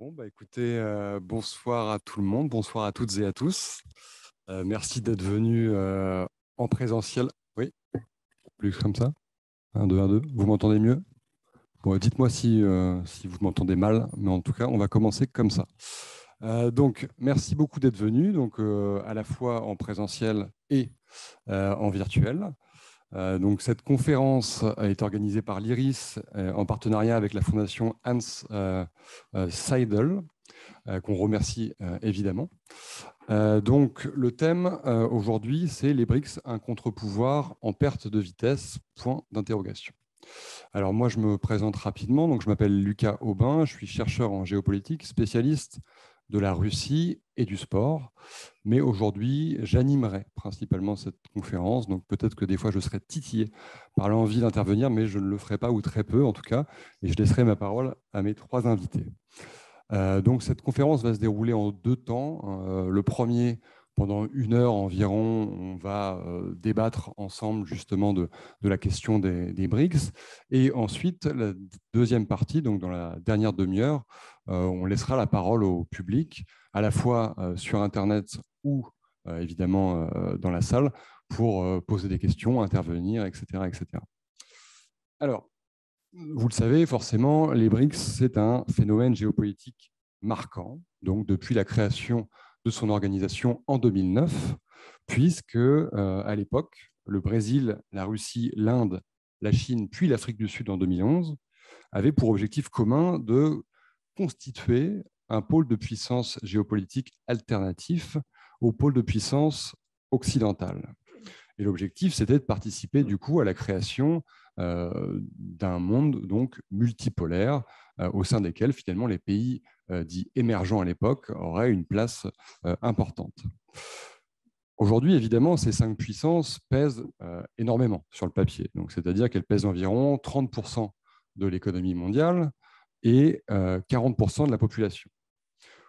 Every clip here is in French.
Bon, bah écoutez, bonsoir à tout le monde, bonsoir à toutes et à tous. Merci d'être venus en présentiel. Oui, plus comme ça. Un, deux, un, deux. Vous m'entendez mieux? Bon, dites-moi si vous m'entendez mal, mais en tout cas, on va commencer comme ça. Donc, merci beaucoup d'être venus, donc à la fois en présentiel et en virtuel. Donc, cette conférence est organisée par l'IRIS en partenariat avec la fondation Hans Seidel, qu'on remercie évidemment. Donc, le thème aujourd'hui, c'est les BRICS, un contre-pouvoir en perte de vitesse, point d'interrogation. Alors, moi, je me présente rapidement. Donc, je m'appelle Lucas Aubin, je suis chercheur en géopolitique, spécialiste de la Russie et du sport. Mais aujourd'hui, j'animerai principalement cette conférence. Donc, peut-être que des fois, je serai titillé par l'envie d'intervenir, mais je ne le ferai pas, ou très peu en tout cas. Et je laisserai ma parole à mes trois invités. Donc, cette conférence va se dérouler en deux temps. Le premier, pendant 1 heure environ, on va débattre ensemble justement de la question des BRICS. Et ensuite, la deuxième partie, donc dans la dernière demi-heure, on laissera la parole au public, à la fois sur Internet ou évidemment dans la salle, pour poser des questions, intervenir, etc., etc. Alors, vous le savez forcément, les BRICS, c'est un phénomène géopolitique marquant, donc depuis la création de son organisation en 2009, puisque à l'époque, le Brésil, la Russie, l'Inde, la Chine, puis l'Afrique du Sud en 2011, avaient pour objectif commun de constituer un pôle de puissance géopolitique alternatif au pôle de puissance occidental. Et l'objectif, c'était de participer du coup à la création d'un monde donc multipolaire au sein desquels finalement les pays dits émergents à l'époque auraient une place importante. Aujourd'hui, évidemment, ces cinq puissances pèsent énormément sur le papier. Donc, c'est-à-dire qu'elles pèsent environ 30% de l'économie mondiale et 40% de la population.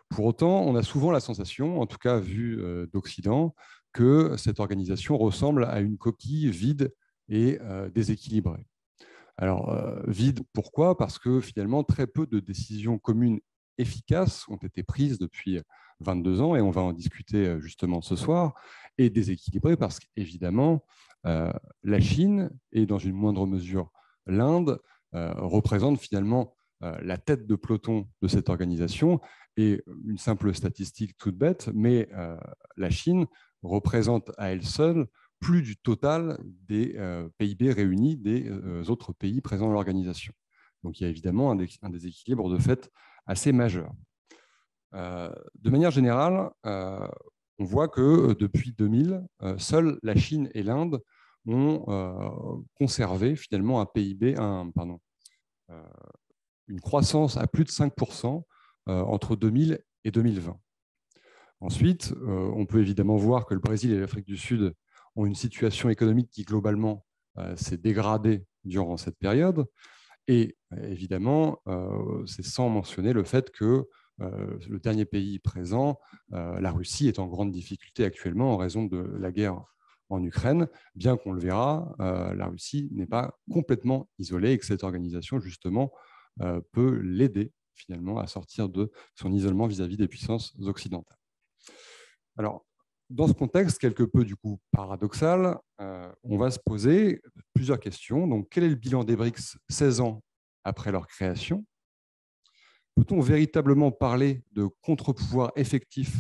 Pour autant, on a souvent la sensation, en tout cas vue d'Occident, que cette organisation ressemble à une coquille vide et déséquilibrée. Alors, vide, pourquoi? Parce que finalement, très peu de décisions communes efficaces ont été prises depuis 22 ans, et on va en discuter justement ce soir, et déséquilibrée parce qu'évidemment, la Chine, et dans une moindre mesure l'Inde, représentent finalement la tête de peloton de cette organisation. Et une simple statistique toute bête, mais la Chine représente à elle seule plus du total des PIB réunis des autres pays présents dans l'organisation. Donc il y a évidemment un déséquilibre de fait assez majeur. De manière générale, on voit que depuis 2000, seules la Chine et l'Inde ont conservé finalement un PIB, une croissance à plus de 5% entre 2000 et 2020. Ensuite, on peut évidemment voir que le Brésil et l'Afrique du Sud ont une situation économique qui globalement s'est dégradée durant cette période. Et évidemment, c'est sans mentionner le fait que le dernier pays présent, la Russie, est en grande difficulté actuellement en raison de la guerre en Ukraine, bien qu'on le verra, la Russie n'est pas complètement isolée et que cette organisation, justement, peut l'aider finalement à sortir de son isolement vis-à-vis des puissances occidentales. Alors, dans ce contexte quelque peu du coup paradoxal, on va se poser plusieurs questions. Donc, quel est le bilan des BRICS 16 ans après leur création? Peut-on véritablement parler de contre-pouvoir effectif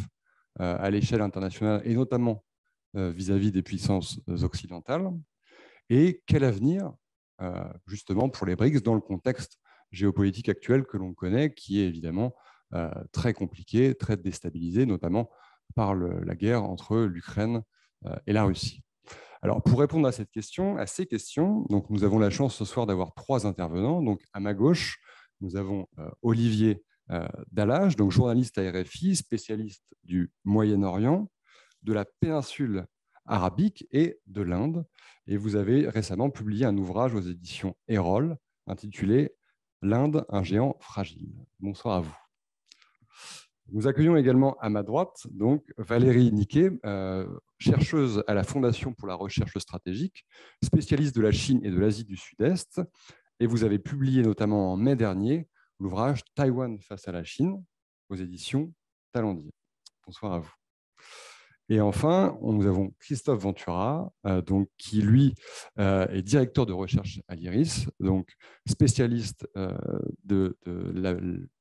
à l'échelle internationale et notamment vis-à-vis des puissances occidentales? Et quel avenir justement pour les BRICS dans le contexte géopolitique actuel que l'on connaît, qui est évidemment très compliqué, très déstabilisé, notamment par la guerre entre l'Ukraine et la Russie. Alors, pour répondre à ces questions, donc nous avons la chance ce soir d'avoir trois intervenants. Donc, à ma gauche, nous avons Olivier Dallage, donc journaliste à RFI, spécialiste du Moyen-Orient, de la péninsule arabique et de l'Inde. Et vous avez récemment publié un ouvrage aux éditions Erol intitulé L'Inde, un géant fragile. Bonsoir à vous. Nous accueillons également à ma droite donc Valérie Niquet, chercheuse à la Fondation pour la recherche stratégique, spécialiste de la Chine et de l'Asie du Sud-Est. Et vous avez publié notamment en mai dernier l'ouvrage Taïwan face à la Chine, aux éditions Talendier. Bonsoir à vous. Et enfin, nous avons Christophe Ventura, donc, qui, lui, est directeur de recherche à l'IRIS, donc spécialiste de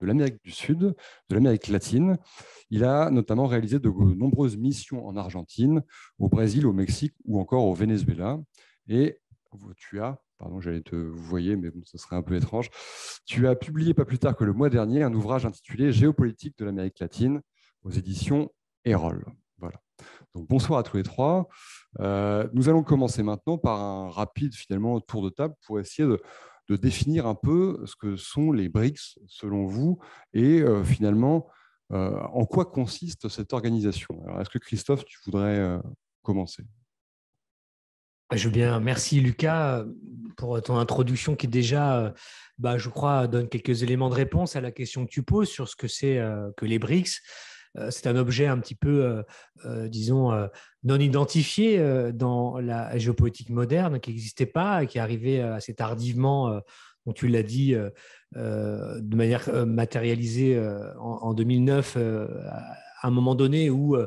l'Amérique du Sud, de l'Amérique latine. Il a notamment réalisé de nombreuses missions en Argentine, au Brésil, au Mexique ou encore au Venezuela. Et pardon, j'allais te vous voyez, mais bon, ce serait un peu étrange. Tu as publié pas plus tard que le mois dernier un ouvrage intitulé Géopolitique de l'Amérique latine aux éditions Erol. Voilà. Donc, bonsoir à tous les trois. Nous allons commencer maintenant par un rapide finalement tour de table pour essayer de définir un peu ce que sont les BRICS selon vous et finalement en quoi consiste cette organisation. Alors, est-ce que Christophe, tu voudrais commencer? Je veux bien. Merci Lucas pour ton introduction qui déjà, je crois, donne quelques éléments de réponse à la question que tu poses sur ce que c'est que les BRICS. C'est un objet un petit peu, disons, non identifié dans la géopolitique moderne, qui n'existait pas, et qui est arrivé assez tardivement, dont tu l'as dit, de manière matérialisée en 2009, à un moment donné où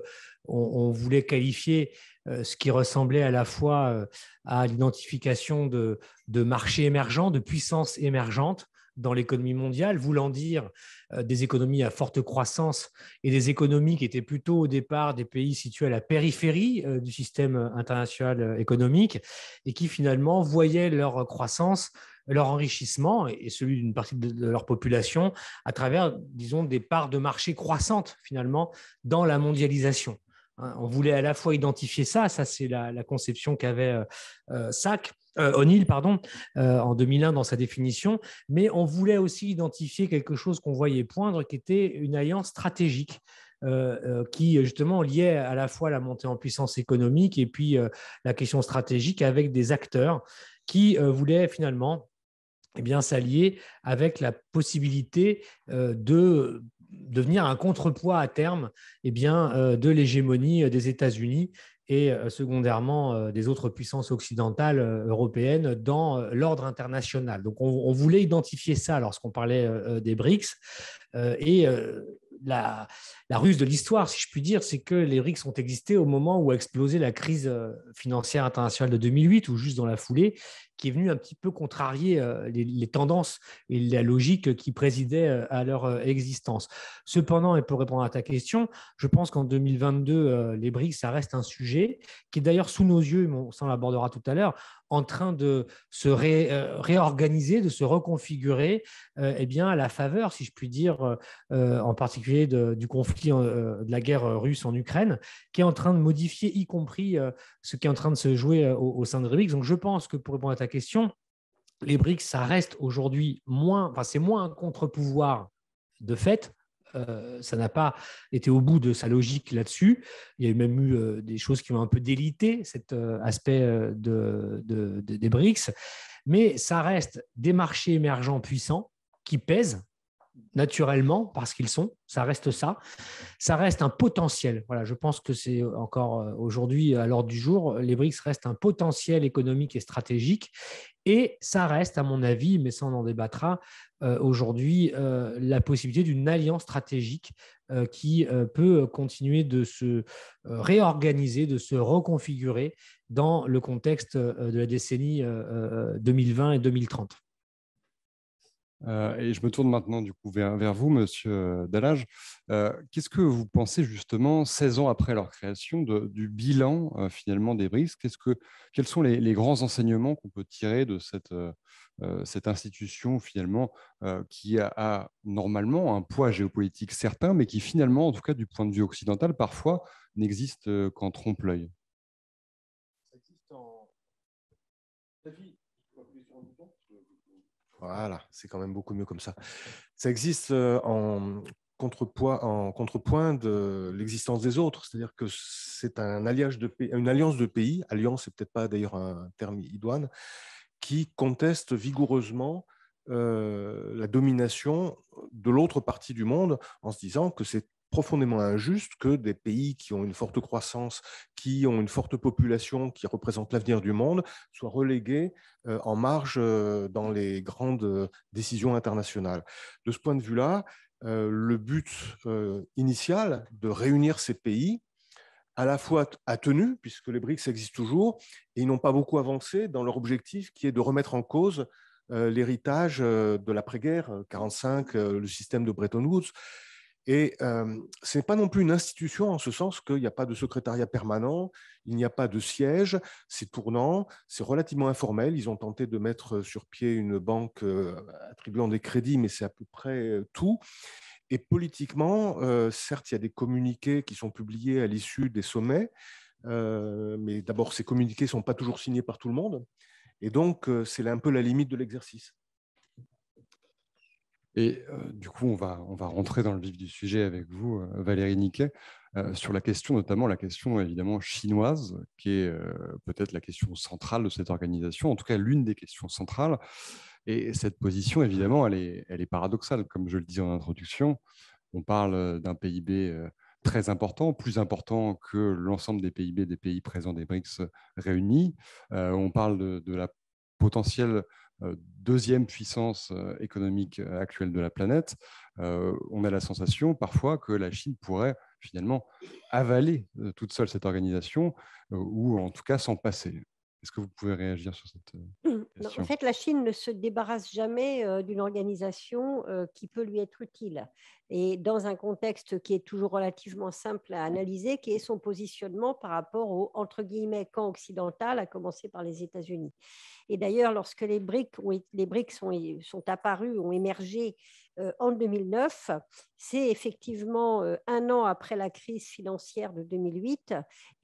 on voulait qualifier ce qui ressemblait à la fois à l'identification de marchés émergents, de puissances émergentes dans l'économie mondiale, voulant dire des économies à forte croissance et des économies qui étaient plutôt au départ des pays situés à la périphérie du système international économique et qui finalement voyaient leur croissance, leur enrichissement et celui d'une partie de leur population à travers, disons, des parts de marché croissantes finalement dans la mondialisation. On voulait à la fois identifier ça c'est la conception qu'avait O'Neill en 2001 dans sa définition, mais on voulait aussi identifier quelque chose qu'on voyait poindre, qui était une alliance stratégique qui justement liait à la fois la montée en puissance économique et puis la question stratégique avec des acteurs qui voulaient finalement s'allier avec la possibilité de devenir un contrepoids à terme de l'hégémonie des États-Unis et secondairement des autres puissances occidentales européennes dans l'ordre international. Donc on voulait identifier ça lorsqu'on parlait des BRICS. La ruse de l'histoire, si je puis dire, c'est que les BRICS ont existé au moment où a explosé la crise financière internationale de 2008, ou juste dans la foulée, qui est venue un petit peu contrarier les tendances et la logique qui présidaient à leur existence. Cependant, et pour répondre à ta question, je pense qu'en 2022, les BRICS, ça reste un sujet qui est d'ailleurs sous nos yeux, mais on l'abordera tout à l'heure, en train de se réorganiser, de se reconfigurer à la faveur, si je puis dire, en particulier du conflit de la guerre russe en Ukraine, qui est en train de modifier, y compris ce qui est en train de se jouer au sein de BRICS. Donc je pense que pour répondre à ta question, les BRICS, ça reste aujourd'hui c'est moins un contre-pouvoir de fait. Ça n'a pas été au bout de sa logique là-dessus. Il y a même eu des choses qui ont un peu délité cet aspect des BRICS, mais ça reste des marchés émergents puissants qui pèsent naturellement parce qu'ils sont, ça reste ça. Ça reste un potentiel. Voilà, je pense que c'est encore aujourd'hui à l'ordre du jour. Les BRICS restent un potentiel économique et stratégique. Et ça reste, à mon avis, mais ça on en débattra aujourd'hui, la possibilité d'une alliance stratégique qui peut continuer de se réorganiser, de se reconfigurer dans le contexte de la décennie 2020 et 2030. Et je me tourne maintenant du coup vers vous, Monsieur Dallage. Qu'est-ce que vous pensez justement, 16 ans après leur création, du bilan finalement des BRICS? Quels sont les grands enseignements qu'on peut tirer de cette institution finalement qui a normalement un poids géopolitique certain, mais qui finalement, en tout cas du point de vue occidental, parfois n'existe qu'en trompe-l'œil? Voilà, c'est quand même beaucoup mieux comme ça. Ça existe en contrepoint de l'existence des autres, c'est-à-dire que c'est une alliance de pays, alliance, c'est peut-être pas d'ailleurs un terme idoine, qui conteste vigoureusement la domination de l'autre partie du monde en se disant que c'est profondément injuste que des pays qui ont une forte croissance, qui ont une forte population, qui représentent l'avenir du monde, soient relégués en marge dans les grandes décisions internationales. De ce point de vue-là, le but initial de réunir ces pays à la fois a tenu, puisque les BRICS existent toujours, et ils n'ont pas beaucoup avancé dans leur objectif qui est de remettre en cause l'héritage de l'après-guerre, 1945, le système de Bretton Woods. Et ce n'est pas non plus une institution en ce sens qu'il n'y a pas de secrétariat permanent, il n'y a pas de siège, c'est tournant, c'est relativement informel. Ils ont tenté de mettre sur pied une banque attribuant des crédits, mais c'est à peu près tout. Et politiquement, certes, il y a des communiqués qui sont publiés à l'issue des sommets, mais d'abord, ces communiqués ne sont pas toujours signés par tout le monde. Et donc, c'est un peu la limite de l'exercice. Et du coup, on va rentrer dans le vif du sujet avec vous, Valérie Niquet, sur la question, notamment la question évidemment chinoise, qui est peut-être la question centrale de cette organisation, en tout cas l'une des questions centrales. Et cette position, évidemment, elle est paradoxale. Comme je le disais en introduction, on parle d'un PIB très important, plus important que l'ensemble des PIB des pays présents des BRICS réunis. On parle de la potentielle deuxième puissance économique actuelle de la planète. On a la sensation parfois que la Chine pourrait finalement avaler toute seule cette organisation ou en tout cas s'en passer. Est-ce que vous pouvez réagir sur cette question? En fait, la Chine ne se débarrasse jamais d'une organisation qui peut lui être utile. Et dans un contexte qui est toujours relativement simple à analyser, qui est son positionnement par rapport au, entre guillemets, camp occidental, à commencer par les États-Unis. Et d'ailleurs, lorsque les BRICS sont apparus, ont émergé en 2009, c'est effectivement un an après la crise financière de 2008.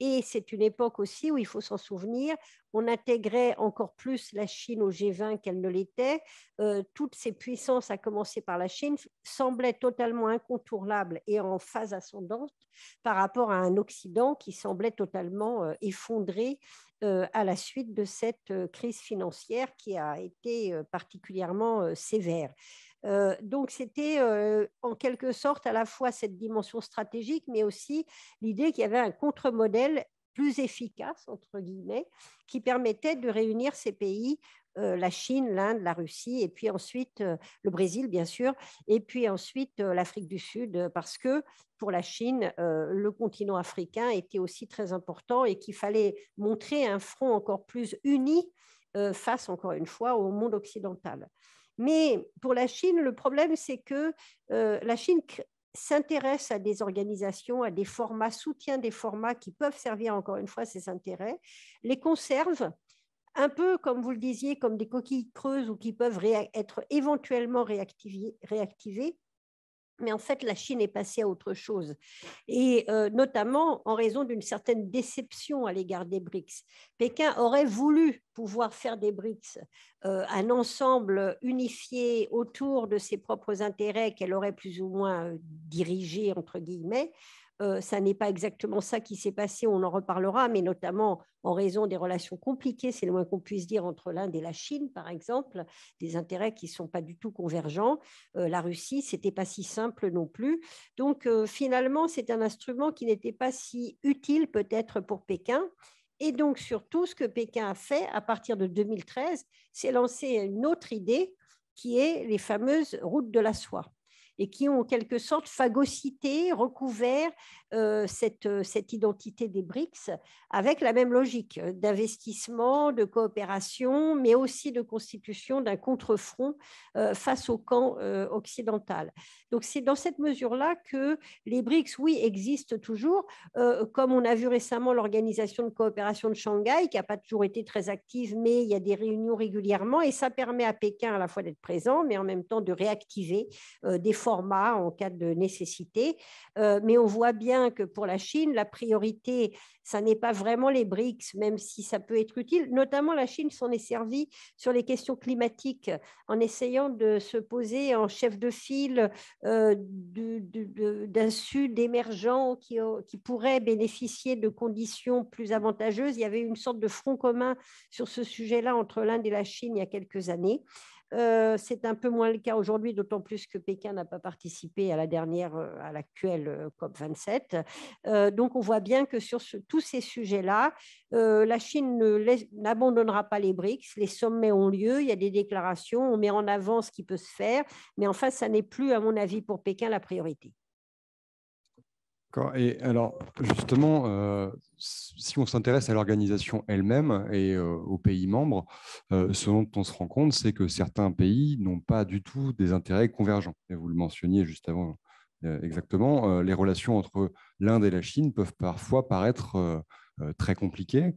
Et c'est une époque aussi où, il faut s'en souvenir, on intégrait encore plus la Chine au G20 qu'elle ne l'était. Toutes ces puissances, à commencer par la Chine, semblaient totalement incontournables et en phase ascendante par rapport à un Occident qui semblait totalement effondré à la suite de cette crise financière qui a été particulièrement sévère. Donc, c'était en quelque sorte à la fois cette dimension stratégique, mais aussi l'idée qu'il y avait un contre-modèle plus efficace, entre guillemets, qui permettait de réunir ces pays, la Chine, l'Inde, la Russie, et puis ensuite le Brésil, bien sûr, et puis ensuite l'Afrique du Sud, parce que pour la Chine, le continent africain était aussi très important et qu'il fallait montrer un front encore plus uni face, encore une fois, au monde occidental. Mais pour la Chine, le problème, c'est que la Chine s'intéresse à des organisations, à des formats, soutient des formats qui peuvent servir, encore une fois, ses intérêts, les conserve, un peu, comme vous le disiez, comme des coquilles creuses ou qui peuvent être éventuellement réactivées. Mais en fait, la Chine est passée à autre chose, et notamment en raison d'une certaine déception à l'égard des BRICS. Pékin aurait voulu pouvoir faire des BRICS un ensemble unifié autour de ses propres intérêts qu'elle aurait plus ou moins dirigé, entre guillemets. Ça n'est pas exactement ça qui s'est passé, on en reparlera, mais notamment en raison des relations compliquées, c'est le moins qu'on puisse dire, entre l'Inde et la Chine, par exemple, des intérêts qui ne sont pas du tout convergents. La Russie, ce n'était pas si simple non plus. Donc, finalement, c'est un instrument qui n'était pas si utile peut-être pour Pékin. Et donc, surtout, ce que Pékin a fait à partir de 2013, c'est lancer une autre idée qui est les fameuses routes de la soie, et qui ont en quelque sorte phagocyté, recouvert cette identité des BRICS avec la même logique d'investissement, de coopération, mais aussi de constitution d'un contre-front face au camp occidental. Donc c'est dans cette mesure-là que les BRICS, oui, existent toujours, comme on a vu récemment l'Organisation de coopération de Shanghai, qui n'a pas toujours été très active, mais il y a des réunions régulièrement, et ça permet à Pékin à la fois d'être présent, mais en même temps de réactiver des formats en cas de nécessité. Mais on voit bien que pour la Chine, la priorité, ça n'est pas vraiment les BRICS, même si ça peut être utile. Notamment, la Chine s'en est servie sur les questions climatiques en essayant de se poser en chef de file d'un Sud émergent qui pourrait bénéficier de conditions plus avantageuses. Il y avait une sorte de front commun sur ce sujet-là entre l'Inde et la Chine il y a quelques années. C'est un peu moins le cas aujourd'hui, d'autant plus que Pékin n'a pas participé à l'actuelle COP27. Donc, on voit bien que sur tous ces sujets-là, la Chine n'abandonnera pas les BRICS. Les sommets ont lieu, il y a des déclarations, on met en avant ce qui peut se faire, mais enfin, ça n'est plus, à mon avis, pour Pékin, la priorité. Et alors, justement, si on s'intéresse à l'organisation elle-même et aux pays membres, ce dont on se rend compte, c'est que certains pays n'ont pas du tout des intérêts convergents. Et vous le mentionniez juste avant, exactement, les relations entre l'Inde et la Chine peuvent parfois paraître très compliquées.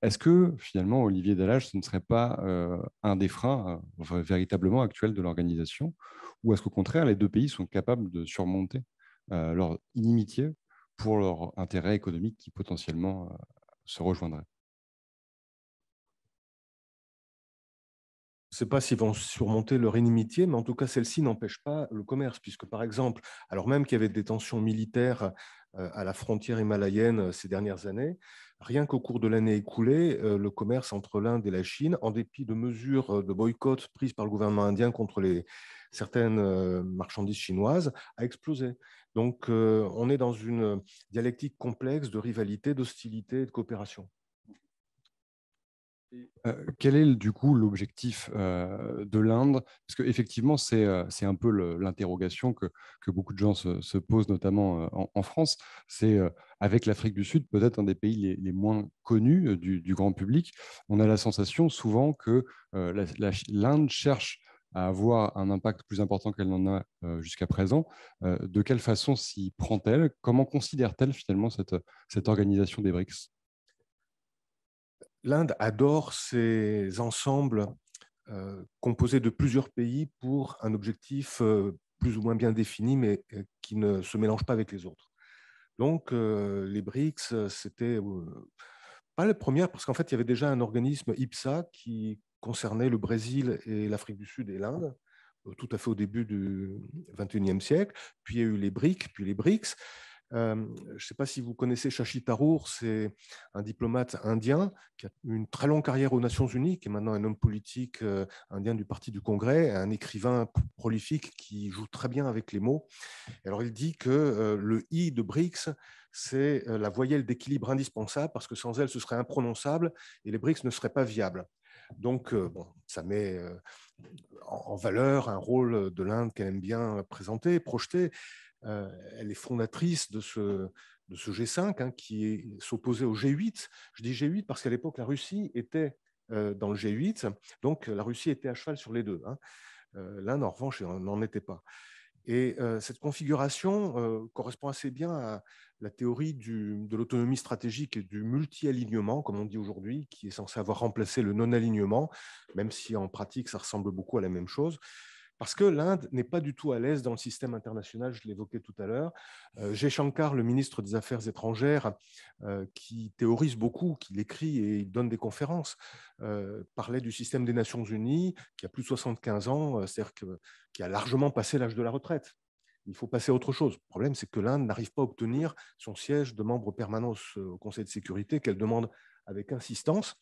Est-ce que, finalement, Olivier Dallage, ce ne serait pas un des freins véritablement actuels de l'organisation, ou est-ce qu'au contraire, les deux pays sont capables de surmonter leur inimitié pour leur intérêt économique qui potentiellement se rejoindrait? Je ne sais pas s'ils vont surmonter leur inimitié, mais en tout cas, celle-ci n'empêche pas le commerce, puisque par exemple, alors même qu'il y avait des tensions militaires à la frontière himalayenne ces dernières années, rien qu'au cours de l'année écoulée, le commerce entre l'Inde et la Chine, en dépit de mesures de boycott prises par le gouvernement indien contre certaines marchandises chinoises, a explosé. Donc, on est dans une dialectique complexe de rivalité, d'hostilité et de coopération. Quel est du coup l'objectif de l'Inde? Parce qu'effectivement, c'est un peu l'interrogation que beaucoup de gens se posent, notamment en France. C'est avec l'Afrique du Sud, peut-être un des pays les moins connus du grand public. On a la sensation souvent que l'Inde cherche à avoir un impact plus important qu'elle n'en a jusqu'à présent. De quelle façon s'y prend-elle? Comment considère-t-elle finalement cette organisation des BRICS? L'Inde adore ces ensembles composés de plusieurs pays pour un objectif plus ou moins bien défini, mais qui ne se mélange pas avec les autres. Donc, les BRICS, c'était pas la première, parce qu'en fait, il y avait déjà un organisme IPSA qui concernait le Brésil et l'Afrique du Sud et l'Inde, tout à fait au début du XXIe siècle. Puis il y a eu les BRIC, puis les BRICS. Je ne sais pas si vous connaissez Shashi Tharoor, c'est un diplomate indien qui a eu une très longue carrière aux Nations Unies, qui est maintenant un homme politique indien du Parti du Congrès, un écrivain prolifique qui joue très bien avec les mots. Et alors il dit que le I de BRICS, c'est la voyelle d'équilibre indispensable parce que sans elle, ce serait imprononçable et les BRICS ne seraient pas viables. Donc, bon, ça met en valeur un rôle de l'Inde qu'elle aime bien présenter, projeter. Elle est fondatrice de ce G5 hein, qui s'opposait au G8. Je dis G8 parce qu'à l'époque, la Russie était dans le G8, donc la Russie était à cheval sur les deux. Hein. L'Inde, en revanche, n'en était pas. Et cette configuration correspond assez bien à la théorie de l'autonomie stratégique et du multi-alignement, comme on dit aujourd'hui, qui est censé avoir remplacé le non-alignement, même si en pratique, ça ressemble beaucoup à la même chose. Parce que l'Inde n'est pas du tout à l'aise dans le système international, je l'évoquais tout à l'heure. Jaishankar, le ministre des Affaires étrangères, qui théorise beaucoup, qui l'écrit et il donne des conférences, parlait du système des Nations Unies, qui a plus de 75 ans, c'est-à-dire qui a largement passé l'âge de la retraite. Il faut passer à autre chose. Le problème, c'est que l'Inde n'arrive pas à obtenir son siège de membre permanent au Conseil de sécurité qu'elle demande avec insistance.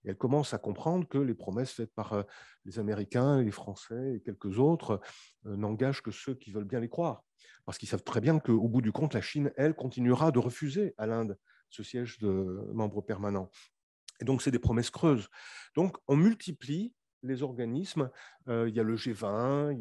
Et elle commence à comprendre que les promesses faites par les Américains, les Français et quelques autres n'engagent que ceux qui veulent bien les croire. Parce qu'ils savent très bien qu'au bout du compte, la Chine, elle, continuera de refuser à l'Inde ce siège de membre permanent. Et donc, c'est des promesses creuses. Donc, on multiplie les organismes. Il y a le G20, il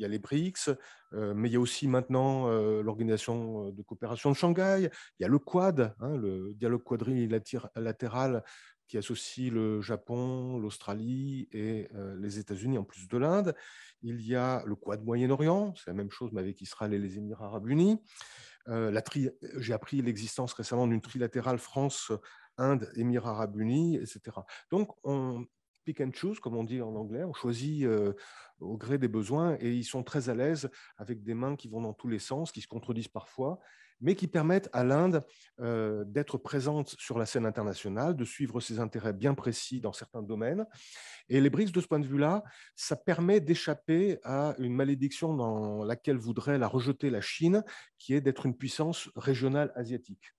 y a les BRICS, mais il y a aussi maintenant l'Organisation de coopération de Shanghai. Il y a le Quad, hein, le dialogue quadrilatéral qui associe le Japon, l'Australie et les États-Unis en plus de l'Inde. Il y a le Quad Moyen-Orient, c'est la même chose mais avec Israël et les Émirats arabes unis. J'ai appris l'existence récemment d'une trilatérale France, Inde, Émirats arabes unis, etc. Donc, on pick and choose, comme on dit en anglais, on choisit au gré des besoins et ils sont très à l'aise avec des mains qui vont dans tous les sens, qui se contredisent parfois, mais qui permettent à l'Inde d'être présente sur la scène internationale, de suivre ses intérêts bien précis dans certains domaines. Et les BRICS, de ce point de vue-là, ça permet d'échapper à une malédiction dans laquelle voudrait la rejeter la Chine, qui est d'être une puissance régionale asiatique.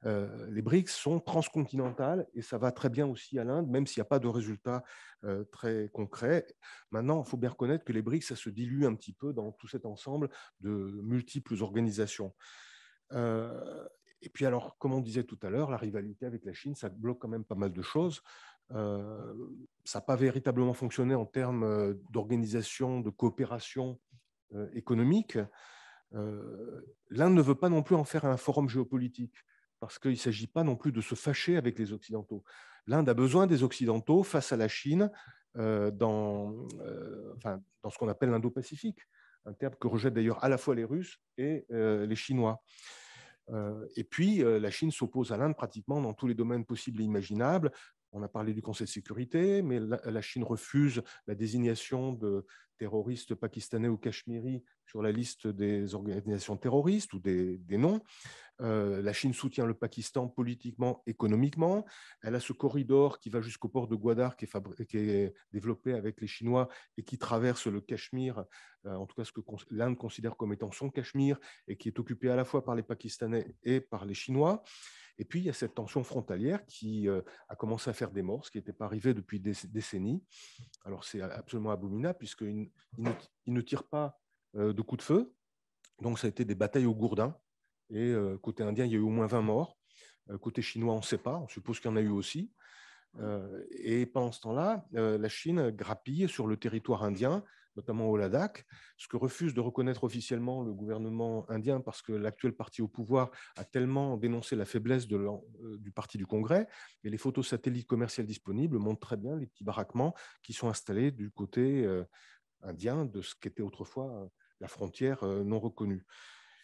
Les BRICS sont transcontinentales et ça va très bien aussi à l'Inde, même s'il n'y a pas de résultats très concrets. Maintenant, il faut bien reconnaître que les BRICS, ça se dilue un petit peu dans tout cet ensemble de multiples organisations. Et puis alors, comme on disait tout à l'heure, la rivalité avec la Chine, ça bloque quand même pas mal de choses. Ça n'a pas véritablement fonctionné en termes d'organisation, de coopération économique. L'Inde ne veut pas non plus en faire un forum géopolitique, parce qu'il ne s'agit pas non plus de se fâcher avec les Occidentaux. L'Inde a besoin des Occidentaux face à la Chine dans ce qu'on appelle l'Indo-Pacifique, un terme que rejettent d'ailleurs à la fois les Russes et les Chinois. Et puis, la Chine s'oppose à l'Inde pratiquement dans tous les domaines possibles et imaginables. On a parlé du Conseil de sécurité, mais la Chine refuse la désignation de terroristes pakistanais ou cachemiris sur la liste des organisations terroristes ou des noms. La Chine soutient le Pakistan politiquement, économiquement. Elle a ce corridor qui va jusqu'au port de Gwadar, qui est développé avec les Chinois et qui traverse le Cachemire, en tout cas ce que l'Inde considère comme étant son Cachemire, et qui est occupé à la fois par les Pakistanais et par les Chinois. Et puis, il y a cette tension frontalière qui a commencé à faire des morts, ce qui n'était pas arrivé depuis des décennies. Alors, c'est absolument abominable, puisqu'ils ne tirent pas de coups de feu. Donc, ça a été des batailles au gourdin. Et côté indien, il y a eu au moins 20 morts. Côté chinois, on ne sait pas. On suppose qu'il y en a eu aussi. Et pendant ce temps-là, la Chine grappille sur le territoire indien, notamment au Ladakh, ce que refuse de reconnaître officiellement le gouvernement indien parce que l'actuel parti au pouvoir a tellement dénoncé la faiblesse du parti du Congrès. Et les photos satellites commerciales disponibles montrent très bien les petits baraquements qui sont installés du côté indien de ce qu'était autrefois la frontière non reconnue.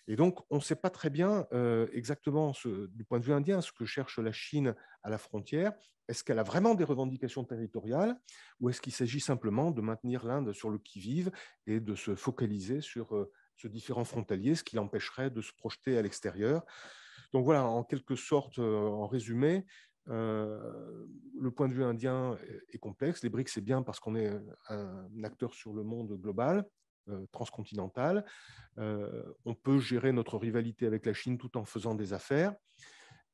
Et donc, on ne sait pas très bien exactement, du point de vue indien, ce que cherche la Chine à la frontière. Est-ce qu'elle a vraiment des revendications territoriales ou est-ce qu'il s'agit simplement de maintenir l'Inde sur le qui-vive et de se focaliser sur ce différent frontalier, ce qui l'empêcherait de se projeter à l'extérieur? Donc voilà, en quelque sorte, en résumé, le point de vue indien est complexe. Les BRICS, c'est bien parce qu'on est un acteur sur le monde global, transcontinental. On peut gérer notre rivalité avec la Chine tout en faisant des affaires.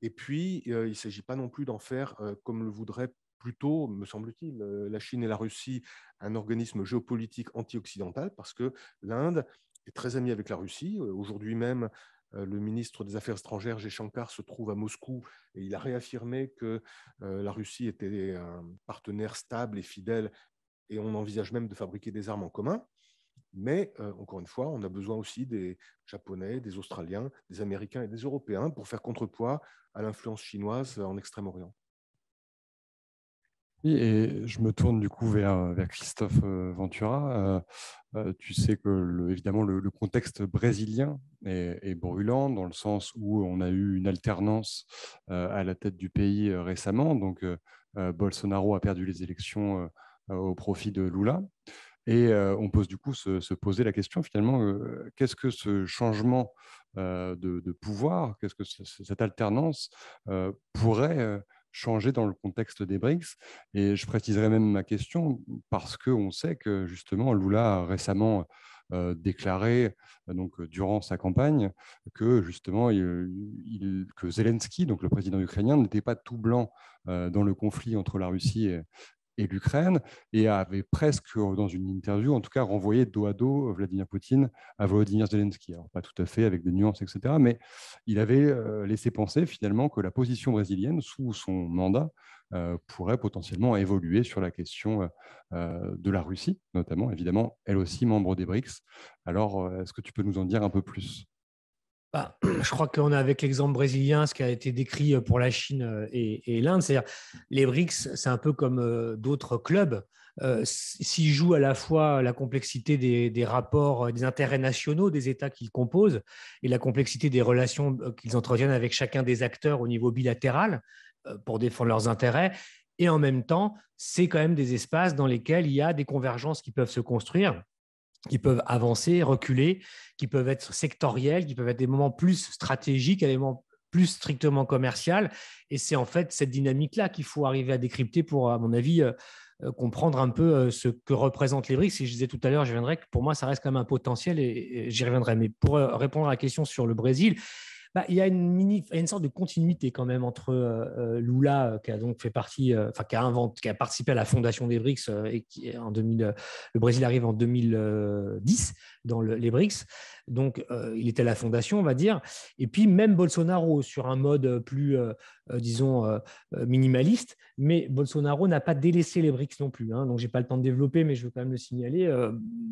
Et puis, il ne s'agit pas non plus d'en faire, comme le voudrait plutôt, me semble-t-il, la Chine et la Russie, un organisme géopolitique anti-occidental, parce que l'Inde est très amie avec la Russie. Aujourd'hui même, le ministre des Affaires étrangères, Jaishankar, se trouve à Moscou et il a réaffirmé que la Russie était un partenaire stable et fidèle et on envisage même de fabriquer des armes en commun. Mais, encore une fois, on a besoin aussi des Japonais, des Australiens, des Américains et des Européens pour faire contrepoids à l'influence chinoise en Extrême-Orient. Oui, et je me tourne du coup vers Christophe Ventura. Tu sais que évidemment le contexte brésilien est brûlant dans le sens où on a eu une alternance à la tête du pays récemment. Donc Bolsonaro a perdu les élections au profit de Lula. Et on pose du coup se poser la question finalement, qu'est-ce que ce changement de pouvoir, qu'est-ce que cette alternance pourrait changer dans le contexte des BRICS? Et je préciserai même ma question parce qu'on sait que justement Lula a récemment déclaré donc durant sa campagne que justement que Zelensky, donc le président ukrainien, n'était pas tout blanc dans le conflit entre la Russie et l'Ukraine, et avait presque, dans une interview, en tout cas, renvoyé dos à dos Vladimir Poutine à Volodymyr Zelensky. Alors, pas tout à fait, avec des nuances, etc., mais il avait laissé penser finalement que la position brésilienne, sous son mandat, pourrait potentiellement évoluer sur la question de la Russie, notamment, évidemment, elle aussi membre des BRICS. Alors, est-ce que tu peux nous en dire un peu plus ? Je crois qu'on a avec l'exemple brésilien ce qui a été décrit pour la Chine et l'Inde, c'est-à-dire les BRICS, c'est un peu comme d'autres clubs. S'ils jouent à la fois la complexité des rapports, des intérêts nationaux des États qu'ils composent et la complexité des relations qu'ils entretiennent avec chacun des acteurs au niveau bilatéral pour défendre leurs intérêts, et en même temps, c'est quand même des espaces dans lesquels il y a des convergences qui peuvent se construire, qui peuvent avancer, reculer, qui peuvent être sectoriels, qui peuvent être des moments plus stratégiques, des moments plus strictement commerciaux. Et c'est en fait cette dynamique-là qu'il faut arriver à décrypter pour, à mon avis, comprendre un peu ce que représentent les BRICS. Et je disais tout à l'heure, je reviendrai que pour moi, ça reste quand même un potentiel et j'y reviendrai. Mais pour répondre à la question sur le Brésil, Il y a une sorte de continuité quand même entre Lula, qui a donc fait partie, qui a participé à la fondation des BRICS, et qui en 2000, le Brésil arrive en 2010 dans les BRICS. Donc, il était à la fondation, on va dire. Et puis, même Bolsonaro, sur un mode plus, disons, minimaliste, mais Bolsonaro n'a pas délaissé les BRICS non plus. Donc, je n'ai pas le temps de développer, mais je veux quand même le signaler.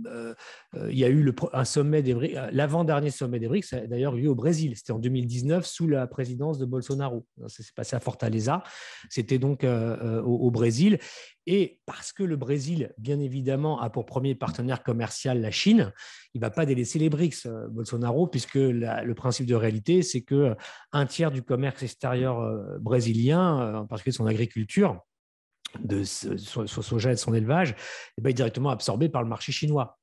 Il y a eu un sommet des BRICS, l'avant-dernier sommet des BRICS, a d'ailleurs eu au Brésil. C'était en 2019, sous la présidence de Bolsonaro. Ça s'est passé à Fortaleza. C'était donc au Brésil. Et parce que le Brésil, bien évidemment, a pour premier partenaire commercial la Chine, il ne va pas délaisser les BRICS, Bolsonaro, puisque le principe de réalité, c'est qu'un tiers du commerce extérieur brésilien, en particulier son agriculture, de son soja et de son élevage, est directement absorbé par le marché chinois.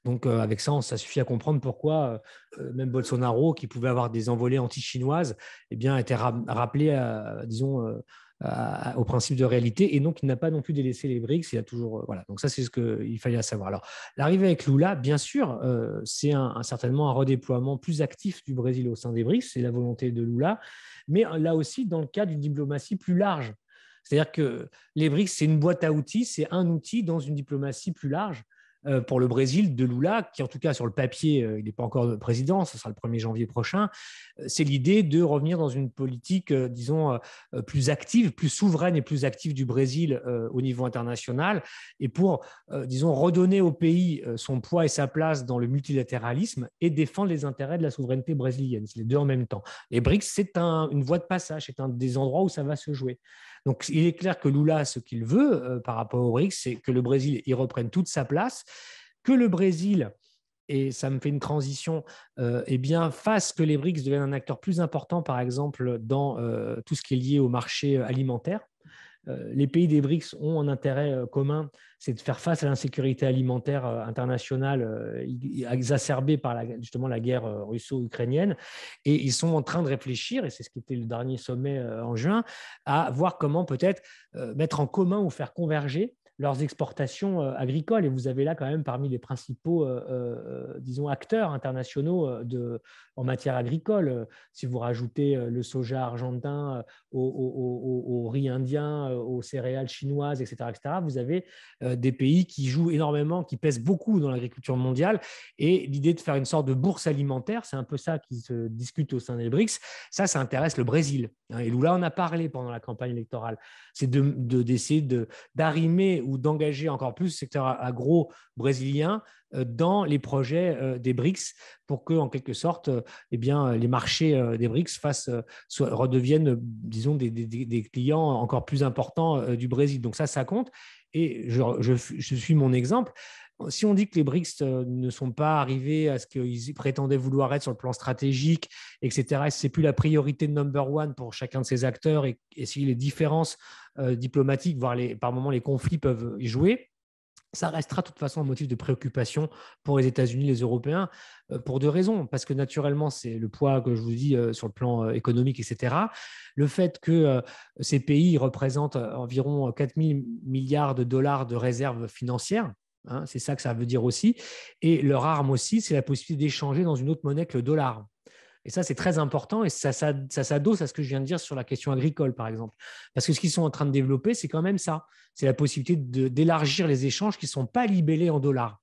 Donc, avec ça, ça suffit à comprendre pourquoi même Bolsonaro, qui pouvait avoir des envolées anti-chinoises, a été rappelé, au principe de réalité, et donc il n'a pas non plus délaissé les BRICS. Il a toujours, voilà. Donc ça, c'est ce qu'il fallait savoir. Alors, l'arrivée avec Lula, bien sûr, c'est certainement un redéploiement plus actif du Brésil au sein des BRICS, c'est la volonté de Lula, mais là aussi dans le cadre d'une diplomatie plus large. C'est-à-dire que les BRICS, c'est une boîte à outils, c'est un outil dans une diplomatie plus large. Pour le Brésil de Lula, qui en tout cas sur le papier, il n'est pas encore président, ce sera le 1er janvier prochain, c'est l'idée de revenir dans une politique, disons, plus active, plus souveraine et plus active du Brésil au niveau international, et pour, disons, redonner au pays son poids et sa place dans le multilatéralisme et défendre les intérêts de la souveraineté brésilienne. C'est les deux en même temps. Les BRICS, c'est une voie de passage, c'est un des endroits où ça va se jouer. Donc, il est clair que Lula, ce qu'il veut par rapport aux BRICS, c'est que le Brésil y reprenne toute sa place, que le Brésil, et ça me fait une transition, fasse que les BRICS deviennent un acteur plus important, par exemple, dans tout ce qui est lié au marché alimentaire. Les pays des BRICS ont un intérêt commun, c'est de faire face à l'insécurité alimentaire internationale exacerbée par justement la guerre russo-ukrainienne. Et ils sont en train de réfléchir, et c'est ce qui était le dernier sommet en juin, à voir comment peut-être mettre en commun ou faire converger leurs exportations agricoles. Et vous avez là quand même parmi les principaux disons, acteurs internationaux en matière agricole. Si vous rajoutez le soja argentin au riz indien, aux céréales chinoises, etc., vous avez des pays qui jouent énormément, qui pèsent beaucoup dans l'agriculture mondiale. Et l'idée de faire une sorte de bourse alimentaire, c'est un peu ça qui se discute au sein des BRICS. Ça intéresse le Brésil. Et Lula en a parlé pendant la campagne électorale. C'est d'essayer d'arrimer ou d'engager encore plus le secteur agro brésilien dans les projets des BRICS pour que, en quelque sorte, les marchés des BRICS redeviennent, disons, des clients encore plus importants du Brésil. Donc ça compte. Et je suis mon exemple. Si on dit que les BRICS ne sont pas arrivés à ce qu'ils prétendaient vouloir être sur le plan stratégique, etc., et ce n'est plus la priorité number one pour chacun de ces acteurs, et si les différences diplomatiques, voire par moments les conflits peuvent y jouer, ça restera de toute façon un motif de préoccupation pour les États-Unis, les Européens, pour deux raisons. Parce que naturellement, c'est le poids que je vous dis sur le plan économique, etc. Le fait que ces pays représentent environ 4 000 milliards de dollars de réserves financières, c'est ça que ça veut dire aussi. Et leur arme aussi, c'est la possibilité d'échanger dans une autre monnaie que le dollar. Et ça, c'est très important, et ça s'adosse à ce que je viens de dire sur la question agricole, par exemple. Parce que ce qu'ils sont en train de développer, c'est quand même ça. C'est la possibilité d'élargir les échanges qui ne sont pas libellés en dollars.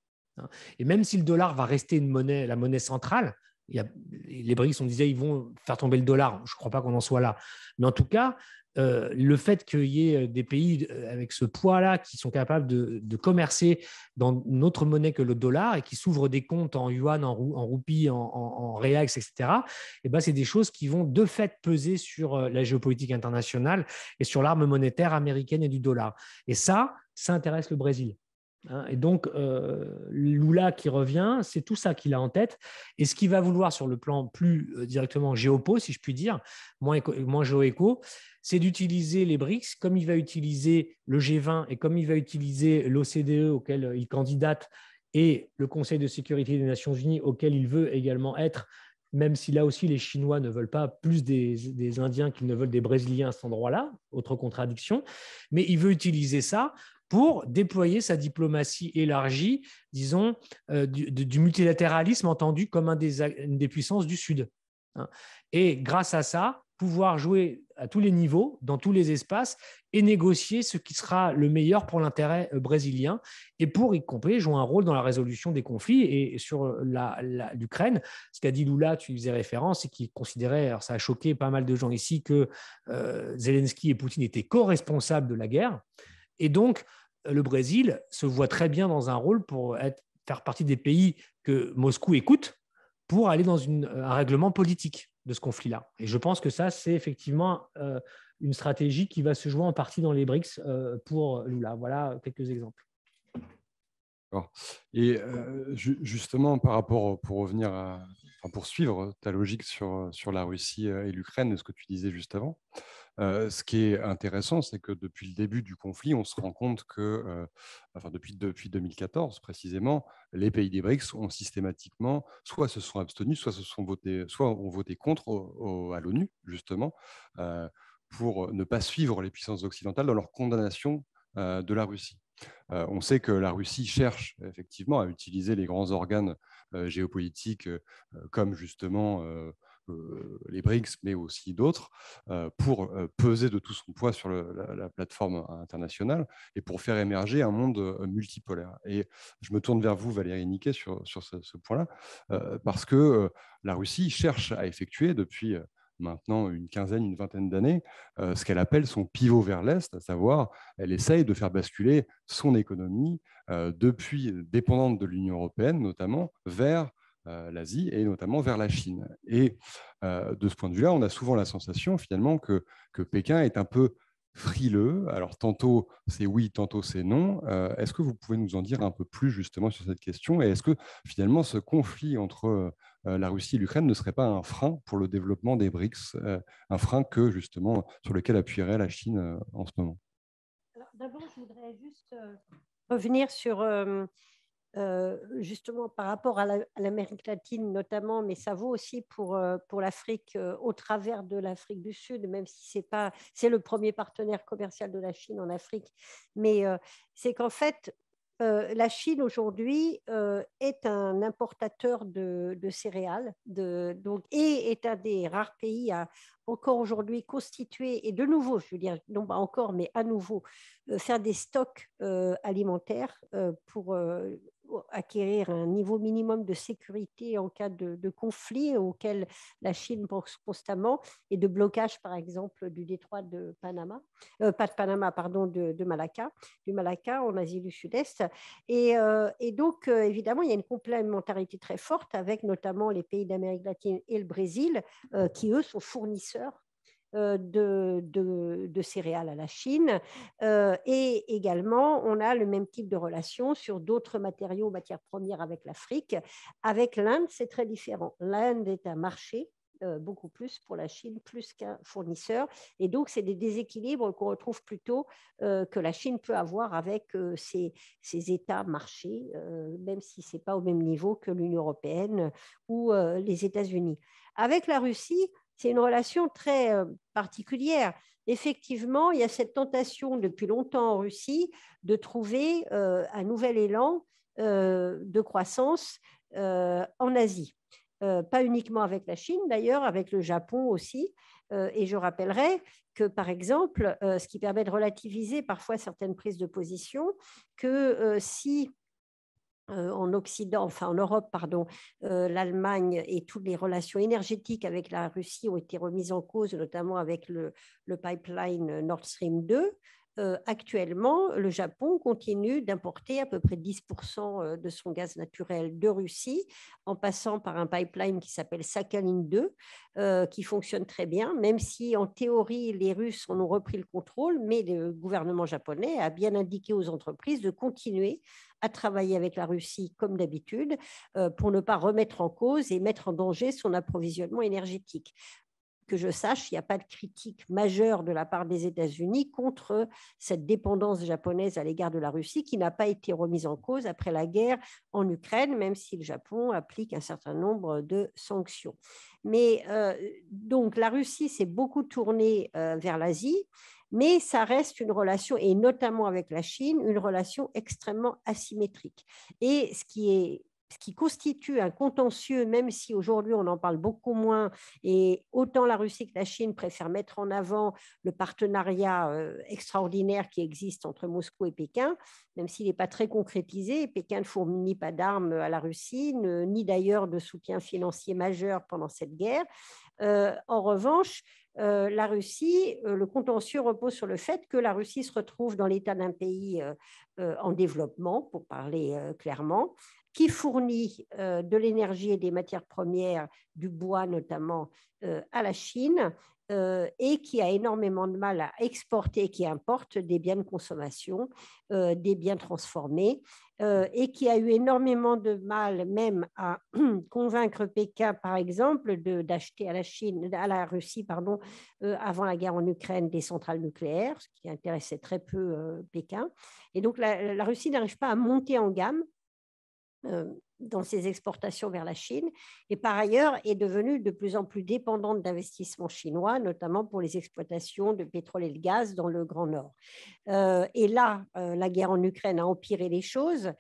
Et même si le dollar va rester la monnaie centrale, les BRICS, on disait, ils vont faire tomber le dollar. Je ne crois pas qu'on en soit là. Mais en tout cas, le fait qu'il y ait des pays avec ce poids-là qui sont capables de commercer dans une autre monnaie que le dollar et qui s'ouvrent des comptes en yuan, en roupies, en reals, etc., c'est des choses qui vont de fait peser sur la géopolitique internationale et sur l'arme monétaire américaine et du dollar. Et ça intéresse le Brésil. Et donc, Lula qui revient, c'est tout ça qu'il a en tête. Et ce qu'il va vouloir sur le plan plus directement géopo, si je puis dire, moins géoéco, c'est d'utiliser les BRICS comme il va utiliser le G20 et comme il va utiliser l'OCDE auquel il candidate et le Conseil de sécurité des Nations Unies auquel il veut également être, même si là aussi les Chinois ne veulent pas plus des Indiens qu'ils ne veulent des Brésiliens à cet endroit-là, autre contradiction, mais il veut utiliser ça pour déployer sa diplomatie élargie, disons, du multilatéralisme entendu comme une des puissances du Sud. hein. Et grâce à ça, pouvoir jouer à tous les niveaux, dans tous les espaces, et négocier ce qui sera le meilleur pour l'intérêt brésilien, et pour, y compris, jouer un rôle dans la résolution des conflits. Et sur l'Ukraine, ce qu'a dit Lula, tu y faisais référence, et qui considérait, alors ça a choqué pas mal de gens ici, que Zelensky et Poutine étaient co-responsables de la guerre. Et donc, le Brésil se voit très bien dans un rôle pour faire partie des pays que Moscou écoute pour aller dans un règlement politique de ce conflit-là. Et je pense que ça, c'est effectivement une stratégie qui va se jouer en partie dans les BRICS pour Lula. Voilà quelques exemples. Et justement, par rapport, pour revenir poursuivre ta logique sur la Russie et l'Ukraine, ce que tu disais juste avant, ce qui est intéressant, c'est que depuis le début du conflit, on se rend compte que, depuis 2014 précisément, les pays des BRICS ont systématiquement soit se sont abstenus, soit ont voté contre à l'ONU, justement, pour ne pas suivre les puissances occidentales dans leur condamnation de la Russie. On sait que la Russie cherche effectivement à utiliser les grands organes géopolitiques comme justement les BRICS, mais aussi d'autres, pour peser de tout son poids sur la plateforme internationale et pour faire émerger un monde multipolaire. Et je me tourne vers vous, Valérie Niquet, sur ce point-là, parce que la Russie cherche à effectuer depuis maintenant une vingtaine d'années, ce qu'elle appelle son pivot vers l'Est, à savoir, elle essaye de faire basculer son économie depuis dépendante de l'Union européenne, notamment, vers l'Asie et notamment vers la Chine. Et de ce point de vue-là, on a souvent la sensation finalement que Pékin est un peu frileux. Alors tantôt c'est oui, tantôt c'est non. Est-ce que vous pouvez nous en dire un peu plus justement sur cette question? Et est-ce que finalement ce conflit entre la Russie et l'Ukraine ne serait pas un frein pour le développement des BRICS, un frein sur lequel appuierait la Chine en ce moment? Alors, d'abord, je voudrais juste revenir sur justement par rapport à l'Amérique latine notamment, mais ça vaut aussi pour l'Afrique au travers de l'Afrique du Sud, même si c'est le premier partenaire commercial de la Chine en Afrique. Mais c'est qu'en fait, la Chine aujourd'hui est un importateur de céréales et est un des rares pays à encore aujourd'hui constituer, et de nouveau, je veux dire, non pas encore, mais à nouveau, faire des stocks alimentaires pour acquérir un niveau minimum de sécurité en cas de conflit auquel la Chine pense constamment, et de blocage, par exemple, du détroit de Panama, pas de Panama, pardon, du Malacca en Asie du Sud-Est. Et donc, évidemment, il y a une complémentarité très forte avec notamment les pays d'Amérique latine et le Brésil, qui, eux, sont fournisseurs de céréales à la Chine. Et également, on a le même type de relation sur d'autres matériaux, matières premières avec l'Afrique. Avec l'Inde, c'est très différent. L'Inde est un marché beaucoup plus pour la Chine, plus qu'un fournisseur. Et donc, c'est des déséquilibres qu'on retrouve plutôt que la Chine peut avoir avec ses États marchés, même si ce n'est pas au même niveau que l'Union européenne ou les États-Unis. Avec la Russie, c'est une relation très particulière. Effectivement, il y a cette tentation depuis longtemps en Russie de trouver un nouvel élan de croissance en Asie. Pas uniquement avec la Chine, d'ailleurs, avec le Japon aussi. Et je rappellerai que, par exemple, ce qui permet de relativiser parfois certaines prises de position, que si en Europe, pardon, l'Allemagne et toutes les relations énergétiques avec la Russie ont été remises en cause, notamment avec le pipeline Nord Stream 2. Actuellement, le Japon continue d'importer à peu près 10% de son gaz naturel de Russie, en passant par un pipeline qui s'appelle Sakhalin 2, qui fonctionne très bien, même si en théorie, les Russes en ont repris le contrôle, mais le gouvernement japonais a bien indiqué aux entreprises de continuer à travailler avec la Russie comme d'habitude pour ne pas remettre en cause et mettre en danger son approvisionnement énergétique. Que je sache, il n'y a pas de critique majeure de la part des États-Unis contre cette dépendance japonaise à l'égard de la Russie, qui n'a pas été remise en cause après la guerre en Ukraine, même si le Japon applique un certain nombre de sanctions. Mais donc la Russie s'est beaucoup tournée vers l'Asie, mais ça reste une relation, et notamment avec la Chine, une relation extrêmement asymétrique. Et ce qui est ce qui constitue un contentieux, même si aujourd'hui on en parle beaucoup moins, et autant la Russie que la Chine préfèrent mettre en avant le partenariat extraordinaire qui existe entre Moscou et Pékin, même s'il n'est pas très concrétisé. Pékin ne fournit pas d'armes à la Russie, ni d'ailleurs de soutien financier majeur pendant cette guerre. En revanche, la Russie, le contentieux repose sur le fait que la Russie se retrouve dans l'état d'un pays en développement, pour parler clairement, qui fournit de l'énergie et des matières premières, du bois notamment, à la Chine, et qui a énormément de mal à exporter, qui importe des biens de consommation, des biens transformés, et qui a eu énormément de mal même à convaincre Pékin, par exemple, d'acheter à la Russie, avant la guerre en Ukraine, des centrales nucléaires, ce qui intéressait très peu Pékin. Et donc la Russie n'arrive pas à monter en gamme dans ses exportations vers la Chine, et par ailleurs est devenue de plus en plus dépendante d'investissements chinois, notamment pour les exploitations de pétrole et de gaz dans le Grand Nord. Et là, la guerre en Ukraine a empiré les choses,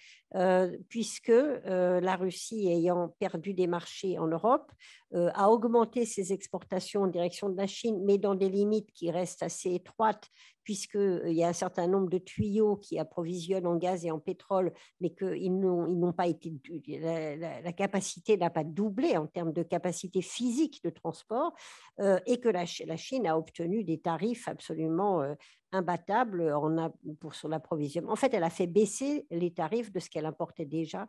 puisque la Russie, ayant perdu des marchés en Europe, a augmenté ses exportations en direction de la Chine, mais dans des limites qui restent assez étroites, puisqu'il y a un certain nombre de tuyaux qui approvisionnent en gaz et en pétrole, mais qu'ils n'ont pas été... La capacité n'a pas doublé en termes de capacité physique de transport, et que la Chine a obtenu des tarifs absolument imbattables pour son approvisionnement. En fait, elle a fait baisser les tarifs de ce qu'elle importait déjà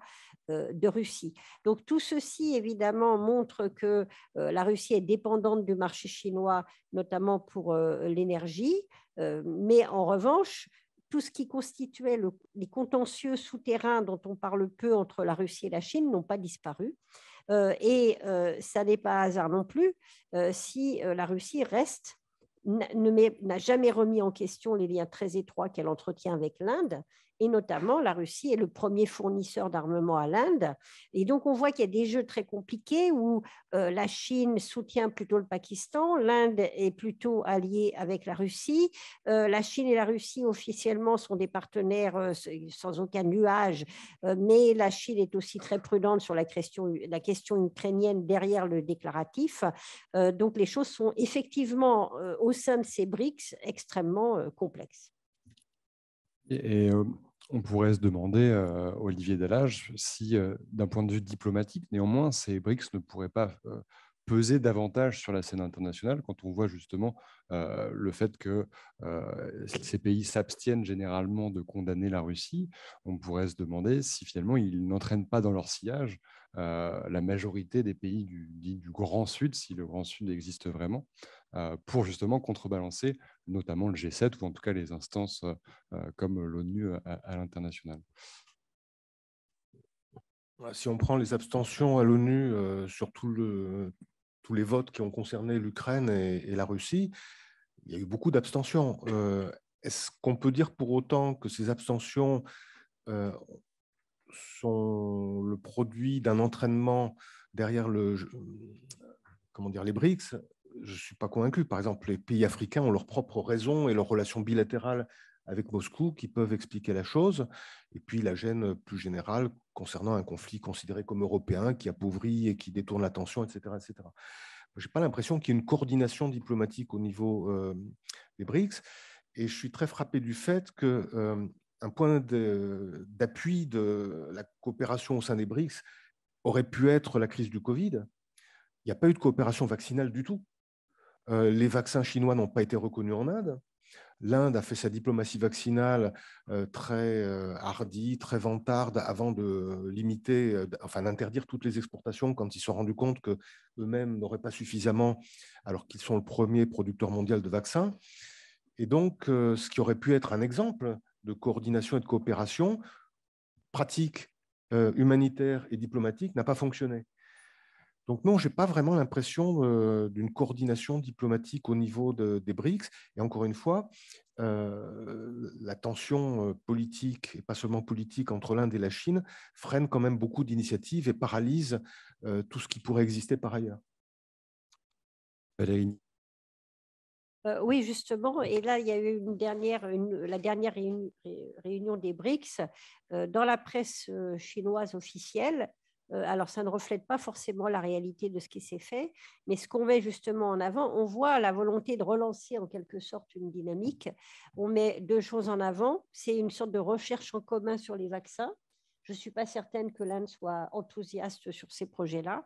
de Russie. Donc tout ceci, évidemment, montre que la Russie est dépendante du marché chinois, notamment pour l'énergie, mais en revanche, tout ce qui constituait les contentieux souterrains dont on parle peu entre la Russie et la Chine n'ont pas disparu. Et ça n'est pas hasard non plus si la Russie n'a jamais remis en question les liens très étroits qu'elle entretient avec l'Inde. Et notamment, la Russie est le premier fournisseur d'armement à l'Inde. Et donc, on voit qu'il y a des jeux très compliqués où la Chine soutient plutôt le Pakistan, l'Inde est plutôt alliée avec la Russie. La Chine et la Russie, officiellement, sont des partenaires sans aucun nuage, mais la Chine est aussi très prudente sur la question ukrainienne derrière le déclaratif. Donc, les choses sont effectivement, au sein de ces BRICS, extrêmement complexes. Et on pourrait se demander, Olivier Dallage, si d'un point de vue diplomatique, néanmoins, ces BRICS ne pourraient pas peser davantage sur la scène internationale quand on voit justement le fait que ces pays s'abstiennent généralement de condamner la Russie. On pourrait se demander si finalement ils n'entraînent pas dans leur sillage la majorité des pays du Grand Sud, si le Grand Sud existe vraiment, pour justement contrebalancer notamment le G7 ou en tout cas les instances comme l'ONU à l'international. Si on prend les abstentions à l'ONU sur tous les votes qui ont concerné l'Ukraine et la Russie, il y a eu beaucoup d'abstentions. Est-ce qu'on peut dire pour autant que ces abstentions sont le produit d'un entraînement derrière les BRICS? Je ne suis pas convaincu. Par exemple, les pays africains ont leurs propres raisons et leurs relations bilatérales avec Moscou qui peuvent expliquer la chose. Et puis la gêne plus générale concernant un conflit considéré comme européen qui appauvrit et qui détourne l'attention, etc., etc. Je n'ai pas l'impression qu'il y ait une coordination diplomatique au niveau des BRICS. Et je suis très frappé du fait que un point d'appui de la coopération au sein des BRICS aurait pu être la crise du Covid. Il n'y a pas eu de coopération vaccinale du tout. Les vaccins chinois n'ont pas été reconnus en Inde. L'Inde a fait sa diplomatie vaccinale très hardie, très vantarde, avant de limiter, d'interdire toutes les exportations quand ils se sont rendus compte qu'eux-mêmes n'auraient pas suffisamment, alors qu'ils sont le premier producteur mondial de vaccins. Et donc, ce qui aurait pu être un exemple de coordination et de coopération pratique, humanitaire et diplomatique n'a pas fonctionné. Donc non, je n'ai pas vraiment l'impression d'une coordination diplomatique au niveau des BRICS. Et encore une fois, la tension politique, et pas seulement politique, entre l'Inde et la Chine freine quand même beaucoup d'initiatives et paralyse tout ce qui pourrait exister par ailleurs. Valérie. Oui, justement. Et là, il y a eu la dernière réunion des BRICS. Dans la presse chinoise officielle, Alors, ça ne reflète pas forcément la réalité de ce qui s'est fait, mais ce qu'on met justement en avant, on voit la volonté de relancer en quelque sorte une dynamique. On met deux choses en avant. C'est une sorte de recherche en commun sur les vaccins. Je ne suis pas certaine que l'Inde soit enthousiaste sur ces projets-là.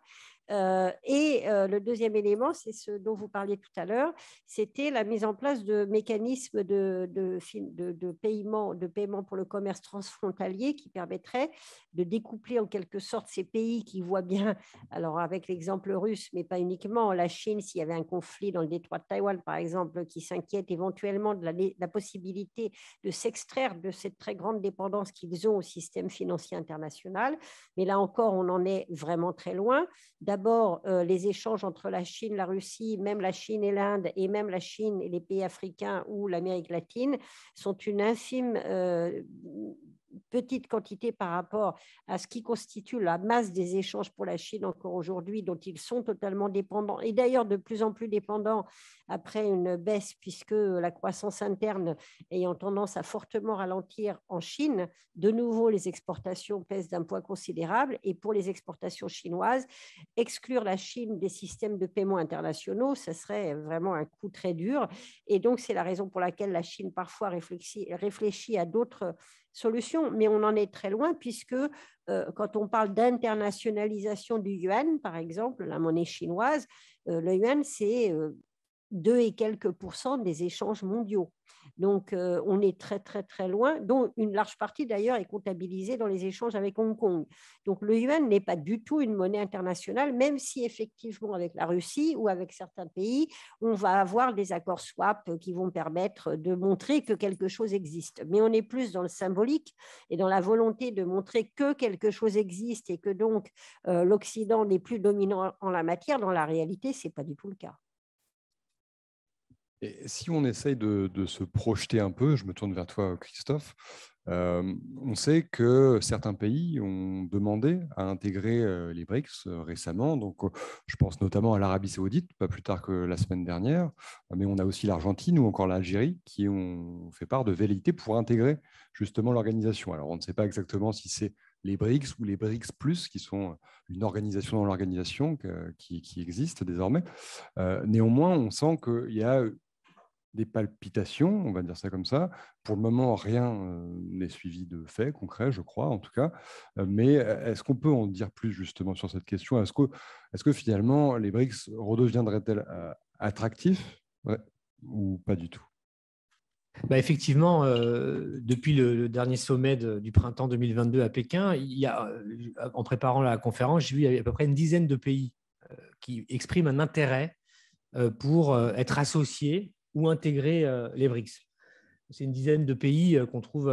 Le deuxième élément, c'est ce dont vous parliez tout à l'heure, c'était la mise en place de mécanismes de paiement pour le commerce transfrontalier qui permettraient de découpler en quelque sorte ces pays qui voient bien, alors avec l'exemple russe, mais pas uniquement, la Chine, s'il y avait un conflit dans le détroit de Taïwan, par exemple, qui s'inquiète éventuellement de la possibilité de s'extraire de cette très grande dépendance qu'ils ont au système financier international. Mais là encore, on en est vraiment très loin. D'abord, les échanges entre la Chine, la Russie, même la Chine et l'Inde, et même la Chine et les pays africains ou l'Amérique latine, sont une infime petite quantité par rapport à ce qui constitue la masse des échanges pour la Chine encore aujourd'hui, dont ils sont totalement dépendants, et d'ailleurs de plus en plus dépendants après une baisse, puisque la croissance interne ayant tendance à fortement ralentir en Chine, de nouveau les exportations pèsent d'un poids considérable, et pour les exportations chinoises, exclure la Chine des systèmes de paiement internationaux, ça serait vraiment un coup très dur, et donc c'est la raison pour laquelle la Chine parfois réfléchit à d'autres solution, mais on en est très loin puisque quand on parle d'internationalisation du yuan, par exemple, la monnaie chinoise, le yuan, c'est 2 et quelques % des échanges mondiaux. Donc, on est très, très, très loin, dont une large partie, d'ailleurs, est comptabilisée dans les échanges avec Hong Kong. Donc, le yuan n'est pas du tout une monnaie internationale, même si, effectivement, avec la Russie ou avec certains pays, on va avoir des accords swap qui vont permettre de montrer que quelque chose existe. Mais on est plus dans le symbolique et dans la volonté de montrer que quelque chose existe et que donc l'Occident n'est plus dominant en la matière. Dans la réalité, ce n'est pas du tout le cas. Et si on essaye de se projeter un peu, je me tourne vers toi, Christophe, on sait que certains pays ont demandé à intégrer les BRICS récemment. Donc, je pense notamment à l'Arabie Saoudite, pas plus tard que la semaine dernière, mais on a aussi l'Argentine ou encore l'Algérie qui ont fait part de velléité pour intégrer justement l'organisation. Alors, on ne sait pas exactement si c'est les BRICS ou les BRICS+, qui sont une organisation dans l'organisation qui existe désormais. Néanmoins, on sent qu'il y a des palpitations, on va dire ça comme ça. Pour le moment, rien n'est suivi de faits concrets, je crois, en tout cas. Mais est-ce qu'on peut en dire plus justement sur cette question? Est-ce que finalement, les BRICS redeviendraient-elles attractifs, ouais, ou pas du tout? Effectivement, depuis le dernier sommet du printemps 2022 à Pékin, en préparant la conférence, j'ai vu à peu près une dizaine de pays qui expriment un intérêt pour être associés ou intégrer les BRICS. C'est une dizaine de pays qu'on trouve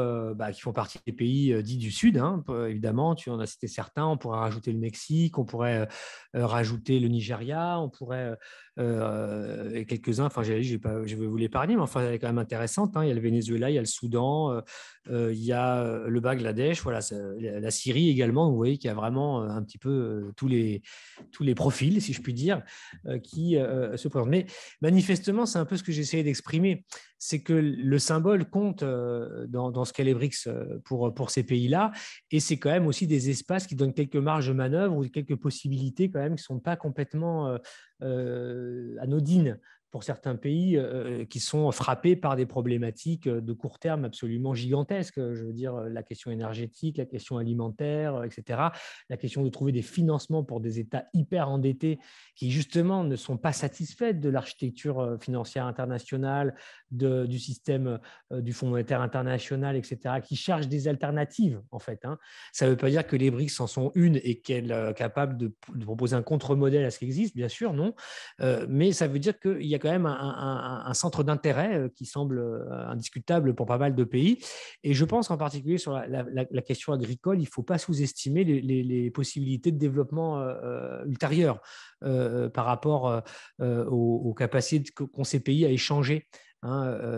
qui font partie des pays dits du Sud, hein, évidemment. Tu en as cité certains. On pourrait rajouter le Mexique, on pourrait rajouter le Nigeria, on pourrait et quelques-uns. Enfin, je vais vous l'épargner, mais enfin, elle est quand même intéressante. Hein. Il y a le Venezuela, il y a le Soudan, il y a le Bangladesh, voilà, la Syrie également. Vous voyez qu'il y a vraiment un petit peu tous les profils, si je puis dire, qui se présentent. Mais manifestement, c'est un peu ce que j'essayais d'exprimer. C'est que le symbole compte dans ce qu'est les BRICS pour ces pays-là, et c'est quand même aussi des espaces qui donnent quelques marges de manœuvre ou quelques possibilités quand même qui ne sont pas complètement anodines pour certains pays qui sont frappés par des problématiques de court terme absolument gigantesques. Je veux dire, la question énergétique, la question alimentaire, etc. La question de trouver des financements pour des États hyper endettés qui, justement, ne sont pas satisfaits de l'architecture financière internationale, du système du Fonds monétaire international, etc., qui cherchent des alternatives, en fait. Hein. Ça ne veut pas dire que les BRICS en sont une et qu'elles sont capables de proposer un contre-modèle à ce qui existe, bien sûr, non. Mais ça veut dire qu'il y a quand même un centre d'intérêt qui semble indiscutable pour pas mal de pays. Et je pense en particulier sur la question agricole, il ne faut pas sous-estimer les possibilités de développement ultérieures par rapport aux capacités qu'ont ces pays à échanger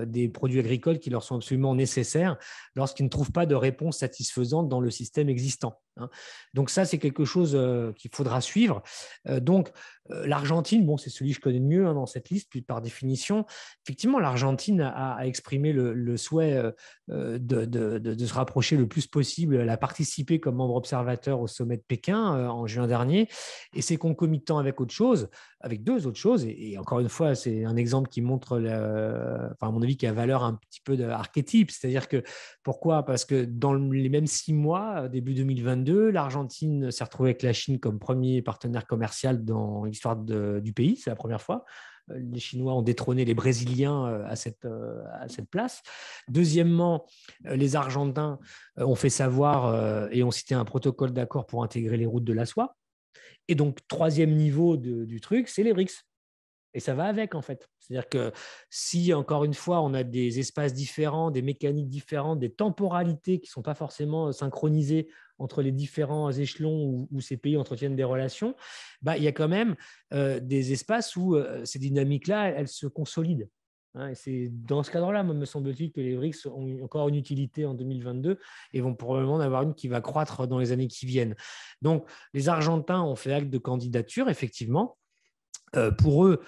des produits agricoles qui leur sont absolument nécessaires lorsqu'ils ne trouvent pas de réponse satisfaisante dans le système existant. hein. Donc ça, c'est quelque chose qu'il faudra suivre. Donc l'Argentine, bon, c'est celui que je connais le mieux dans cette liste, puis par définition, effectivement, l'Argentine a exprimé le souhait de se rapprocher le plus possible. Elle a participé comme membre observateur au sommet de Pékin en juin dernier, et c'est concomitant avec autre chose, avec deux autres choses. Et encore une fois, c'est un exemple qui montre, à mon avis, qui a valeur un petit peu d'archétype. C'est-à-dire que pourquoi ? Parce que dans les mêmes 6 mois, début 2022, l'Argentine s'est retrouvée avec la Chine comme premier partenaire commercial dans l'histoire du pays. C'est la première fois. Les Chinois ont détrôné les Brésiliens à cette place. Deuxièmement, les Argentins ont fait savoir et ont cité un protocole d'accord pour intégrer les routes de la soie. Et donc, troisième niveau du truc, c'est les BRICS. Et ça va avec, en fait. C'est-à-dire que si, encore une fois, on a des espaces différents, des mécaniques différentes, des temporalités qui ne sont pas forcément synchronisées entre les différents échelons où ces pays entretiennent des relations, il y a quand même des espaces où ces dynamiques-là, elles se consolident. Et c'est dans ce cadre-là, me semble-t-il, que les BRICS ont encore une utilité en 2022 et vont probablement en avoir une qui va croître dans les années qui viennent. Donc, les Argentins ont fait acte de candidature, effectivement. Pour eux,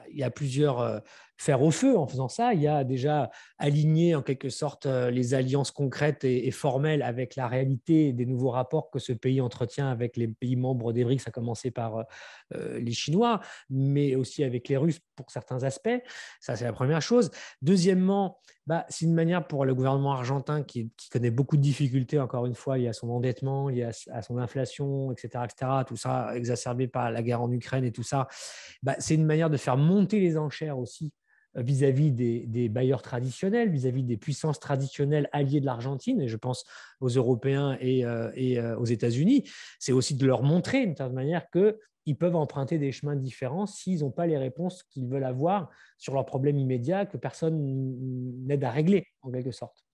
il y a plusieurs fers au feu en faisant ça. Il y a déjà aligné en quelque sorte les alliances concrètes et formelles avec la réalité des nouveaux rapports que ce pays entretient avec les pays membres des BRICS, à commencer par les Chinois, mais aussi avec les Russes pour certains aspects. Ça, c'est la première chose. Deuxièmement, c'est une manière pour le gouvernement argentin qui connaît beaucoup de difficultés, encore une fois, liées à son endettement, liées à son inflation, etc., tout ça exacerbé par la guerre en Ukraine et tout ça. C'est une manière de faire monter les enchères aussi vis-à-vis des bailleurs traditionnels, vis-à-vis des puissances traditionnelles alliées de l'Argentine, et je pense aux Européens et aux États-Unis. C'est aussi de leur montrer, d'une certaine manière, qu'ils peuvent emprunter des chemins différents s'ils n'ont pas les réponses qu'ils veulent avoir sur leurs problèmes immédiats que personne n'aide à régler, en quelque sorte.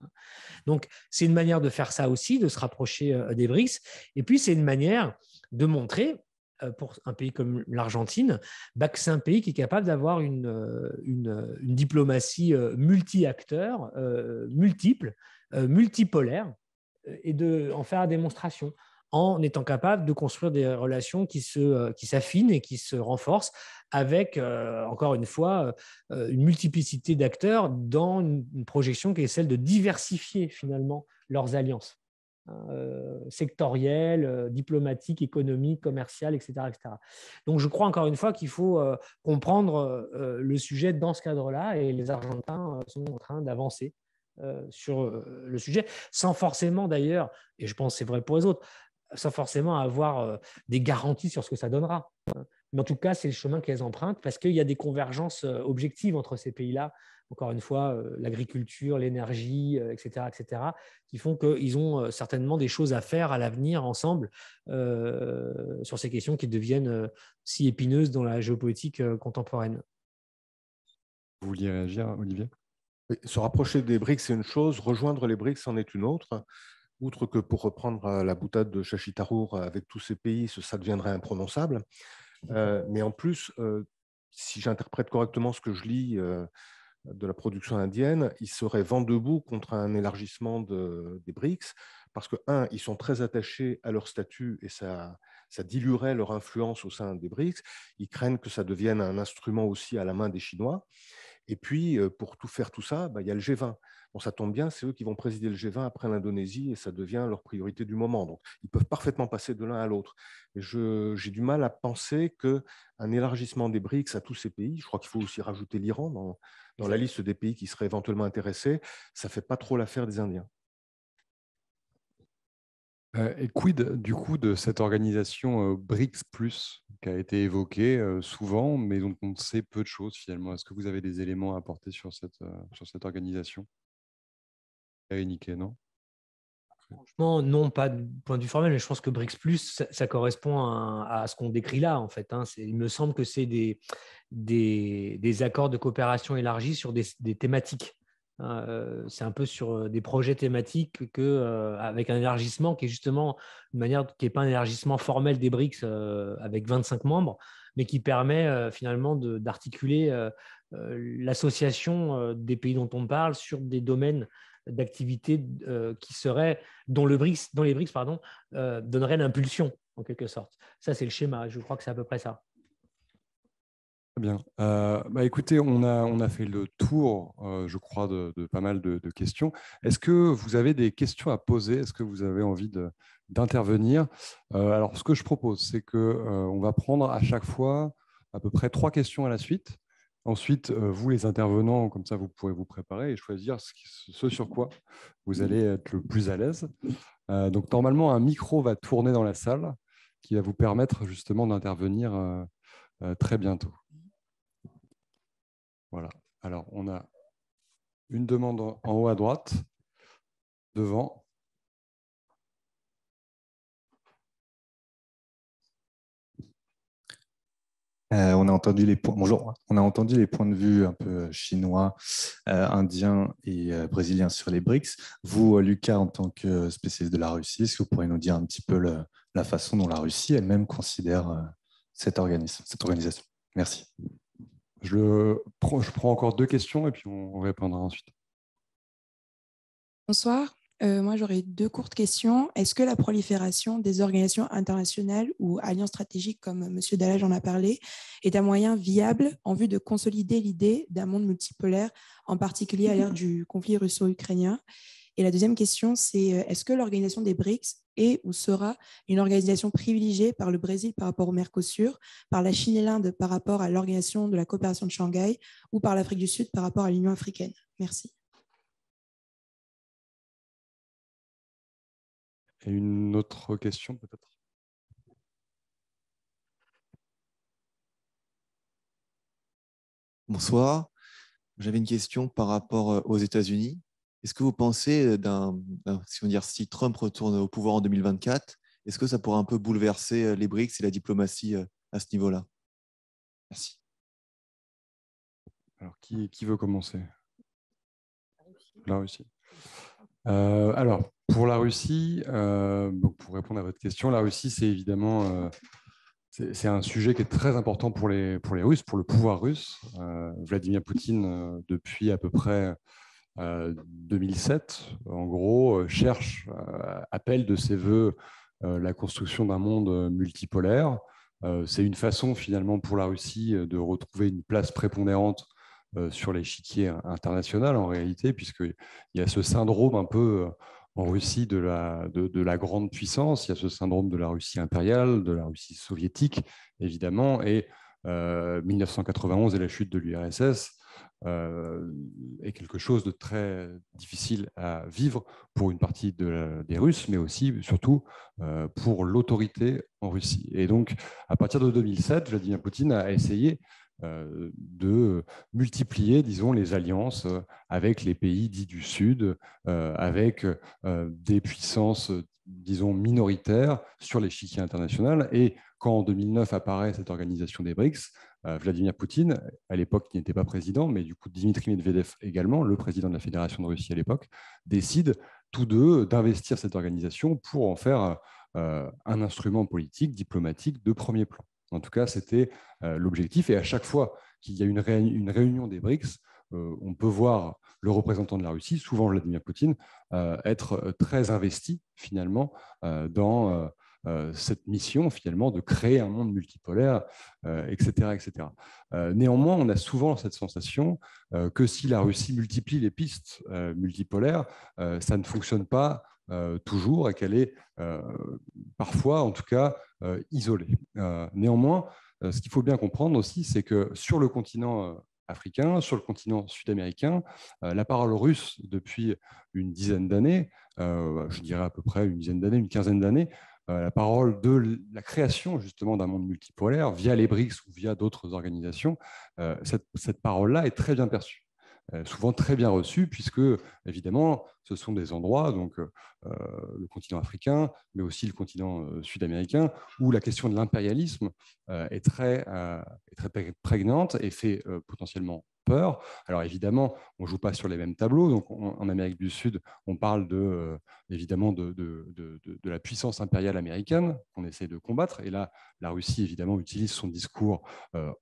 Donc, c'est une manière de faire ça aussi, de se rapprocher des BRICS. Et puis, c'est une manière de montrer, pour un pays comme l'Argentine, que c'est un pays qui est capable d'avoir une diplomatie multi-acteurs, multiple, multipolaire, et d'en faire la démonstration, en étant capable de construire des relations qui s'affinent et qui se renforcent avec, encore une fois, une multiplicité d'acteurs dans une projection qui est celle de diversifier finalement leurs alliances sectorielles, diplomatiques, économiques, commerciales, etc., etc. Donc, je crois encore une fois qu'il faut comprendre le sujet dans ce cadre-là, et les Argentins sont en train d'avancer sur le sujet, sans forcément d'ailleurs, et je pense que c'est vrai pour les autres, sans forcément avoir des garanties sur ce que ça donnera. Mais en tout cas, c'est le chemin qu'elles empruntent, parce qu'il y a des convergences objectives entre ces pays-là. Encore une fois, l'agriculture, l'énergie, etc., qui font qu'ils ont certainement des choses à faire à l'avenir ensemble sur ces questions qui deviennent si épineuses dans la géopolitique contemporaine. Vous vouliez réagir, Olivier ? Se rapprocher des BRICS, c'est une chose, rejoindre les BRICS en est une autre. Outre que, pour reprendre la boutade de Shashi Tharour, avec tous ces pays, ça deviendrait imprononçable. Mais en plus, si j'interprète correctement ce que je lis de la production indienne, ils seraient vent debout contre un élargissement des BRICS, parce que, ils sont très attachés à leur statut et ça diluerait leur influence au sein des BRICS. Ils craignent que ça devienne un instrument aussi à la main des Chinois. Et puis, pour faire tout ça, il y a le G20. Bon, ça tombe bien, c'est eux qui vont présider le G20 après l'Indonésie et ça devient leur priorité du moment. Donc, ils peuvent parfaitement passer de l'un à l'autre. Et j'ai du mal à penser qu'un élargissement des BRICS à tous ces pays, je crois qu'il faut aussi rajouter l'Iran dans la liste des pays qui seraient éventuellement intéressés, ça ne fait pas trop l'affaire des Indiens. Et quid du coup de cette organisation BRICS+, qui a été évoquée souvent, mais dont on sait peu de choses finalement. Est-ce que vous avez des éléments à apporter sur cette organisation ? Niqué, non ? Franchement, non, pas de point de vue formel, mais je pense que BRICS+, ça correspond à ce qu'on décrit là, en fait. Il me semble que c'est des accords de coopération élargis sur des thématiques. C'est un peu sur des projets thématiques avec un élargissement qui est justement une manière qui n'est pas un élargissement formel des BRICS avec 25 membres, mais qui permet finalement d'articuler l'association des pays dont on parle sur des domaines d'activités dont les BRICS donneraient l'impulsion, en quelque sorte. Ça, c'est le schéma. Je crois que c'est à peu près ça. Très bien. Écoutez, on a fait le tour, je crois, de pas mal de questions. Est-ce que vous avez des questions à poser? Est-ce que vous avez envie d'intervenir? Alors, ce que je propose, c'est qu'on va prendre à chaque fois à peu près 3 questions à la suite. Ensuite, vous, les intervenants, comme ça, vous pourrez vous préparer et choisir ce sur quoi vous allez être le plus à l'aise. Donc, normalement, un micro va tourner dans la salle qui va vous permettre justement d'intervenir très bientôt. Voilà. Alors, on a une demande en haut à droite, devant. On a entendu les points. Bonjour. On a entendu les points de vue un peu chinois, indiens et brésiliens sur les BRICS. Vous, Lucas, en tant que spécialiste de la Russie, est-ce que vous pourriez nous dire un petit peu la façon dont la Russie elle-même considère cette organisation? Merci. Je prends encore 2 questions et puis on répondra ensuite. Bonsoir. Moi, j'aurais 2 courtes questions. Est-ce que la prolifération des organisations internationales ou alliances stratégiques, comme M. Dallage en a parlé, est un moyen viable en vue de consolider l'idée d'un monde multipolaire, en particulier à l'ère du conflit russo-ukrainien? Et la deuxième question, c'est est-ce que l'organisation des BRICS est ou sera une organisation privilégiée par le Brésil par rapport au Mercosur, par la Chine et l'Inde par rapport à l'Organisation de la coopération de Shanghai ou par l'Afrique du Sud par rapport à l'Union africaine? Merci. Et une autre question peut-être? Bonsoir. J'avais une question par rapport aux États-Unis. Est-ce que vous pensez, si Trump retourne au pouvoir en 2024, est-ce que ça pourrait un peu bouleverser les BRICS et la diplomatie à ce niveau-là? Merci. Alors, qui veut commencer? La Russie. Alors, pour la Russie, pour répondre à votre question, la Russie, c'est évidemment c'est un sujet qui est très important pour les Russes, pour le pouvoir russe. Vladimir Poutine, depuis à peu près 2007, en gros, appelle de ses voeux la construction d'un monde multipolaire. C'est une façon finalement pour la Russie de retrouver une place prépondérante sur l'échiquier international en réalité, puisqu'il y a ce syndrome un peu en Russie de la grande puissance, il y a ce syndrome de la Russie impériale, de la Russie soviétique, évidemment, et 1991 et la chute de l'URSS est quelque chose de très difficile à vivre pour une partie des Russes, mais aussi, surtout, pour l'autorité en Russie. Et donc, à partir de 2007, Vladimir Poutine a essayé de multiplier, disons, les alliances avec les pays dits du Sud, avec des puissances, disons, minoritaires sur l'échiquier international. Et quand en 2009 apparaît cette organisation des BRICS, Vladimir Poutine, à l'époque qui n'était pas président, mais du coup Dimitri Medvedev également, le président de la Fédération de Russie à l'époque, décident tous deux d'investir cette organisation pour en faire un instrument politique, diplomatique de premier plan. En tout cas, c'était l'objectif. Et à chaque fois qu'il y a une réunion des BRICS, on peut voir le représentant de la Russie, souvent Vladimir Poutine, être très investi finalement dans cette mission finalement de créer un monde multipolaire, etc. etc. Néanmoins, on a souvent cette sensation que si la Russie multiplie les pistes multipolaires, ça ne fonctionne pas toujours et qu'elle est parfois, en tout cas, isolée. Néanmoins, ce qu'il faut bien comprendre aussi, c'est que sur le continent africain, sur le continent sud-américain, la parole russe, depuis une dizaine d'années, je dirais à peu près une dizaine d'années, une quinzaine d'années, la parole de la création justement d'un monde multipolaire via les BRICS ou via d'autres organisations, cette parole-là est très bien perçue. Souvent très bien reçue, puisque évidemment ce sont des endroits, donc le continent africain, mais aussi le continent sud-américain, où la question de l'impérialisme est très prégnante et fait potentiellement peur. Alors évidemment, on ne joue pas sur les mêmes tableaux. Donc en Amérique du Sud, on parle évidemment de la puissance impériale américaine qu'on essaie de combattre. Et là, la Russie, évidemment, utilise son discours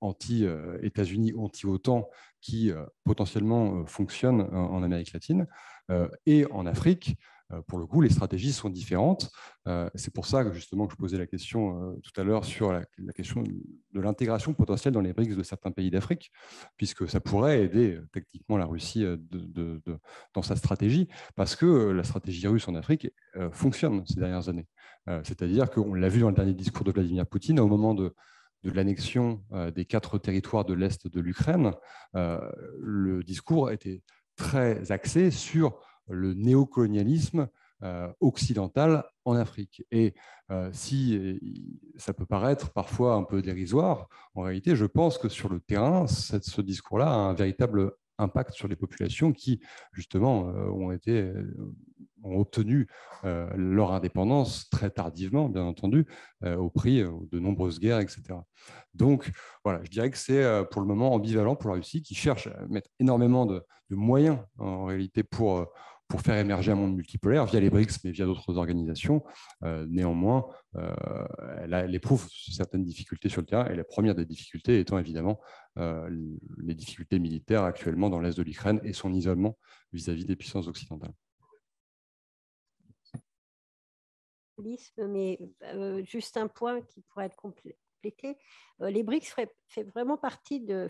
anti-États-Unis, anti-OTAN, qui potentiellement fonctionne en Amérique latine. et en Afrique, pour le coup, les stratégies sont différentes. C'est pour ça que justement que je posais la question tout à l'heure sur la question de l'intégration potentielle dans les BRICS de certains pays d'Afrique, puisque ça pourrait aider techniquement la Russie dans sa stratégie, parce que la stratégie russe en Afrique fonctionne ces dernières années. C'est-à-dire qu'on l'a vu dans le dernier discours de Vladimir Poutine, au moment de l'annexion des 4 territoires de l'Est de l'Ukraine, le discours était très axé sur le néocolonialisme occidental en Afrique. Et si ça peut paraître parfois un peu dérisoire, en réalité, je pense que sur le terrain, ce discours-là a un véritable impact sur les populations qui, justement, ont obtenu leur indépendance très tardivement, bien entendu, au prix de nombreuses guerres, etc. Donc, voilà, je dirais que c'est pour le moment ambivalent pour la Russie, qui cherche à mettre énormément de moyens, en réalité, pour faire émerger un monde multipolaire via les BRICS, mais via d'autres organisations. Néanmoins, elle éprouve certaines difficultés sur le terrain, et la première des difficultés étant évidemment les difficultés militaires actuellement dans l'Est de l'Ukraine et son isolement vis-à-vis des puissances occidentales. Mais juste un point qui pourrait être complété. Les BRICS font vraiment partie de,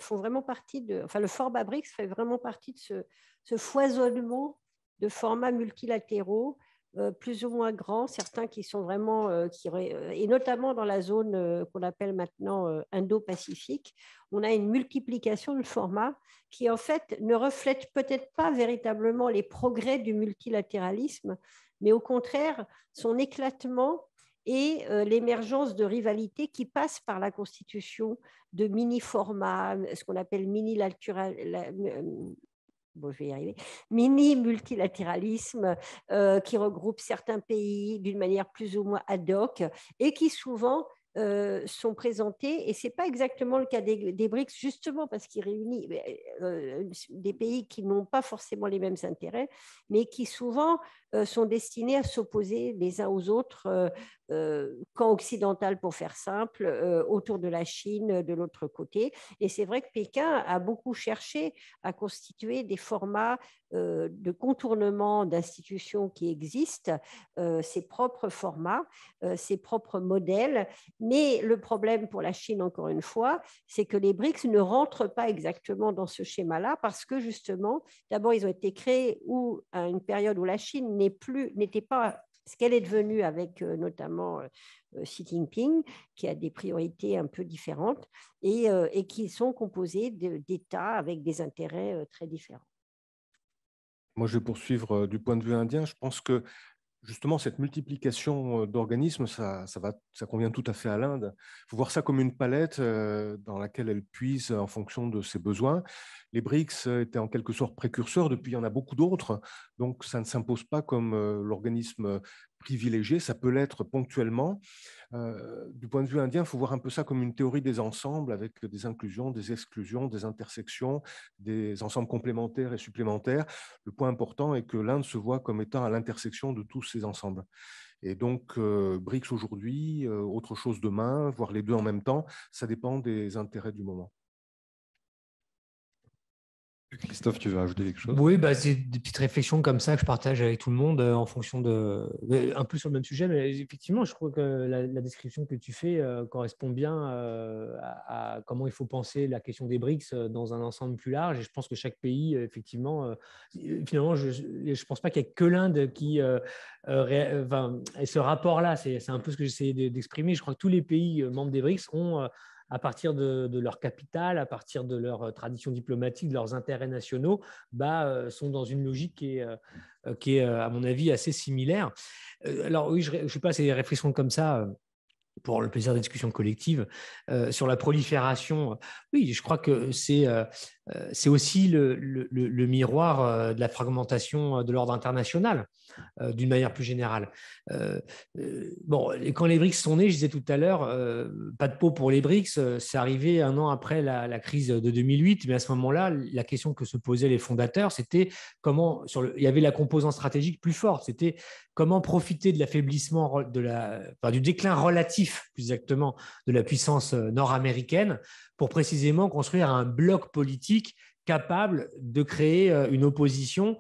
enfin le format BRICS fait vraiment partie de ce foisonnement de formats multilatéraux, plus ou moins grands, certains qui sont vraiment, et notamment dans la zone qu'on appelle maintenant Indo-Pacifique, on a une multiplication de formats qui en fait ne reflètent peut-être pas véritablement les progrès du multilatéralisme, mais au contraire son éclatement et l'émergence de rivalités qui passent par la constitution de mini-formats, ce qu'on appelle mini-multilatéralisme, qui regroupe certains pays d'une manière plus ou moins ad hoc et qui souvent sont présentés, et ce n'est pas exactement le cas des BRICS, justement parce qu'il réunit des pays qui n'ont pas forcément les mêmes intérêts, mais qui souvent sont destinés à s'opposer les uns aux autres, camp occidental pour faire simple, autour de la Chine de l'autre côté. Et c'est vrai que Pékin a beaucoup cherché à constituer des formats de contournement d'institutions qui existent, ses propres formats, ses propres modèles. Mais le problème pour la Chine, encore une fois, c'est que les BRICS ne rentrent pas exactement dans ce schéma-là parce que justement, d'abord, ils ont été créés à une période où la Chine n'était pas ce qu'elle est devenue avec notamment Xi Jinping, qui a des priorités un peu différentes et qui sont composés d'États avec des intérêts très différents. Moi, je vais poursuivre du point de vue indien. Je pense que justement, cette multiplication d'organismes, ça convient tout à fait à l'Inde. Il faut voir ça comme une palette dans laquelle elle puise en fonction de ses besoins. Les BRICS étaient en quelque sorte précurseurs, depuis il y en a beaucoup d'autres, donc ça ne s'impose pas comme l'organisme privilégié, ça peut l'être ponctuellement. Du point de vue indien, il faut voir un peu ça comme une théorie des ensembles, avec des inclusions, des exclusions, des intersections, des ensembles complémentaires et supplémentaires. Le point important est que l'Inde se voit comme étant à l'intersection de tous ces ensembles. Et donc, BRICS aujourd'hui, autre chose demain, voire les deux en même temps, ça dépend des intérêts du moment. Christophe, tu veux ajouter quelque chose? Oui, c'est des petites réflexions comme ça que je partage avec tout le monde en fonction un peu sur le même sujet, mais effectivement, je trouve que la description que tu fais correspond bien à comment il faut penser la question des BRICS dans un ensemble plus large. Et je pense que chaque pays, effectivement, finalement, je ne pense pas qu'il n'y ait que l'Inde qui et ce rapport-là, c'est un peu ce que j'essayais d'exprimer. Je crois que tous les pays membres des BRICS ont à partir de leur capital, à partir de leur tradition diplomatique, de leurs intérêts nationaux, sont dans une logique qui est, à mon avis, assez similaire. Alors oui, je ne sais pas, c'est des réflexions comme ça, pour le plaisir de la discussion collective, sur la prolifération. Oui, je crois que c'est aussi le miroir de la fragmentation de l'ordre international, d'une manière plus générale. Quand les BRICS sont nés, je disais tout à l'heure, pas de pot pour les BRICS, c'est arrivé un an après la crise de 2008, mais à ce moment-là, la question que se posaient les fondateurs, c'était comment, il y avait la composante stratégique plus forte, c'était comment profiter de l'affaiblissement, du déclin relatif, plus exactement, de la puissance nord-américaine pour précisément construire un bloc politique capable de créer une opposition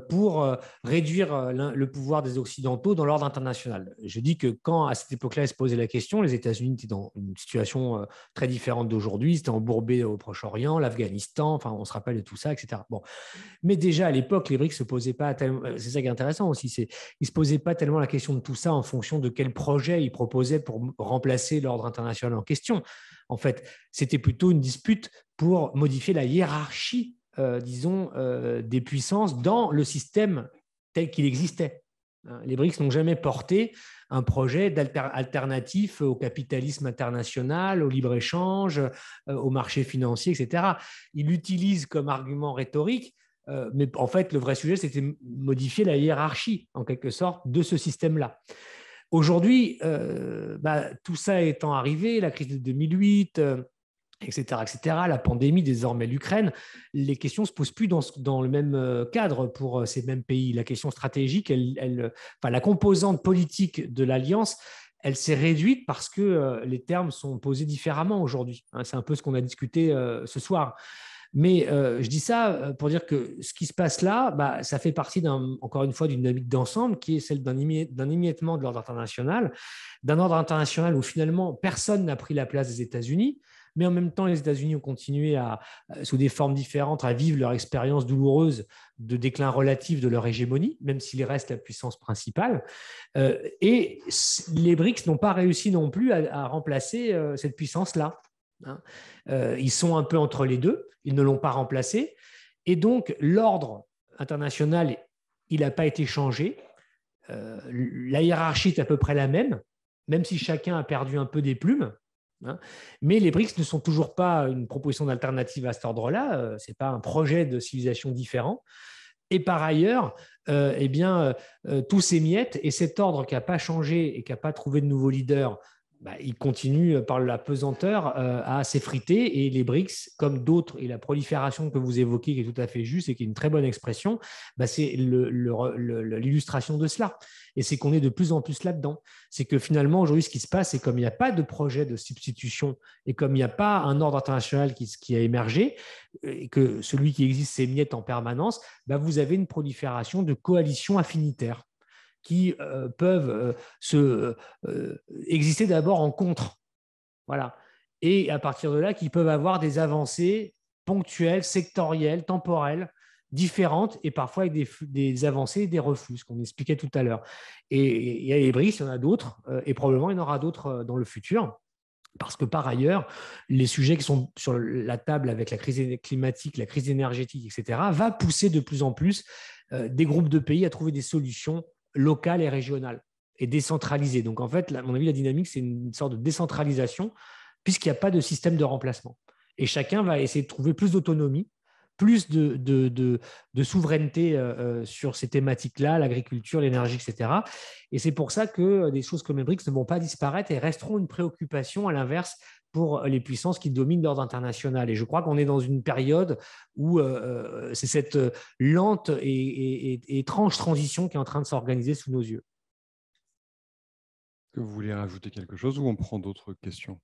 pour réduire le pouvoir des Occidentaux dans l'ordre international. Je dis que quand, à cette époque-là, se posait la question, les États-Unis étaient dans une situation très différente d'aujourd'hui, ils étaient embourbés au Proche-Orient, l'Afghanistan, enfin, on se rappelle de tout ça, etc. Bon. Mais déjà, à l'époque, les BRICS se posaient pas tellement… C'est ça qui est intéressant aussi, ils ne se posaient pas tellement la question de tout ça en fonction de quel projet ils proposaient pour remplacer l'ordre international en question. En fait, c'était plutôt une dispute pour modifier la hiérarchie, des puissances dans le système tel qu'il existait. Les BRICS n'ont jamais porté un projet alternatif au capitalisme international, au libre-échange, au marché financier, etc. Ils l'utilisent comme argument rhétorique, mais en fait, le vrai sujet, c'était modifier la hiérarchie, en quelque sorte, de ce système-là. Aujourd'hui, tout ça étant arrivé, la crise de 2008, etc., la pandémie, désormais l'Ukraine, les questions ne se posent plus dans le même cadre pour ces mêmes pays. La question stratégique, la composante politique de l'Alliance, elle s'est réduite parce que les termes sont posés différemment aujourd'hui. C'est un peu ce qu'on a discuté ce soir. Mais je dis ça pour dire que ce qui se passe là, ça fait partie, encore une fois, d'une dynamique d'ensemble qui est celle d'un émiettement de l'ordre international, d'un ordre international où finalement personne n'a pris la place des États-Unis, mais en même temps, les États-Unis ont continué sous des formes différentes à vivre leur expérience douloureuse de déclin relatif de leur hégémonie, même s'ils restent la puissance principale. Et les BRICS n'ont pas réussi non plus à remplacer cette puissance-là. Ils sont un peu entre les deux, ils ne l'ont pas remplacé, et donc l'ordre international, il n'a pas été changé. La hiérarchie est à peu près la même si chacun a perdu un peu des plumes. Mais les BRICS ne sont toujours pas une proposition d'alternative à cet ordre-là, ce n'est pas un projet de civilisation différent. Et par ailleurs, tous s'émiettent, et cet ordre qui n'a pas changé et qui n'a pas trouvé de nouveaux leaders, il continue par la pesanteur à s'effriter, et les BRICS, comme d'autres, et la prolifération que vous évoquez, qui est tout à fait juste et qui est une très bonne expression, c'est l'illustration de cela. Et c'est qu'on est de plus en plus là-dedans. C'est que finalement, aujourd'hui, ce qui se passe, c'est comme il n'y a pas de projet de substitution et comme il n'y a pas un ordre international qui a émergé, et que celui qui existe s'émiette en permanence, vous avez une prolifération de coalitions affinitaires qui peuvent exister d'abord en contre. Voilà. Et à partir de là, qui peuvent avoir des avancées ponctuelles, sectorielles, temporelles, différentes, et parfois avec des avancées et des refus, ce qu'on expliquait tout à l'heure. Et il y a les BRICS, il y en a d'autres, et probablement il y en aura d'autres dans le futur. Parce que par ailleurs, les sujets qui sont sur la table avec la crise climatique, la crise énergétique, etc., va pousser de plus en plus des groupes de pays à trouver des solutions locales et régionales et décentralisées. Donc en fait, à mon avis, la dynamique, c'est une sorte de décentralisation puisqu'il n'y a pas de système de remplacement. Et chacun va essayer de trouver plus d'autonomie, plus de souveraineté sur ces thématiques-là, l'agriculture, l'énergie, etc. Et c'est pour ça que des choses comme les BRICS ne vont pas disparaître et resteront une préoccupation, à l'inverse, pour les puissances qui dominent l'ordre international. Et je crois qu'on est dans une période où c'est cette lente et étrange transition qui est en train de s'organiser sous nos yeux. Est-ce que vous voulez rajouter quelque chose ou on prend d'autres questions?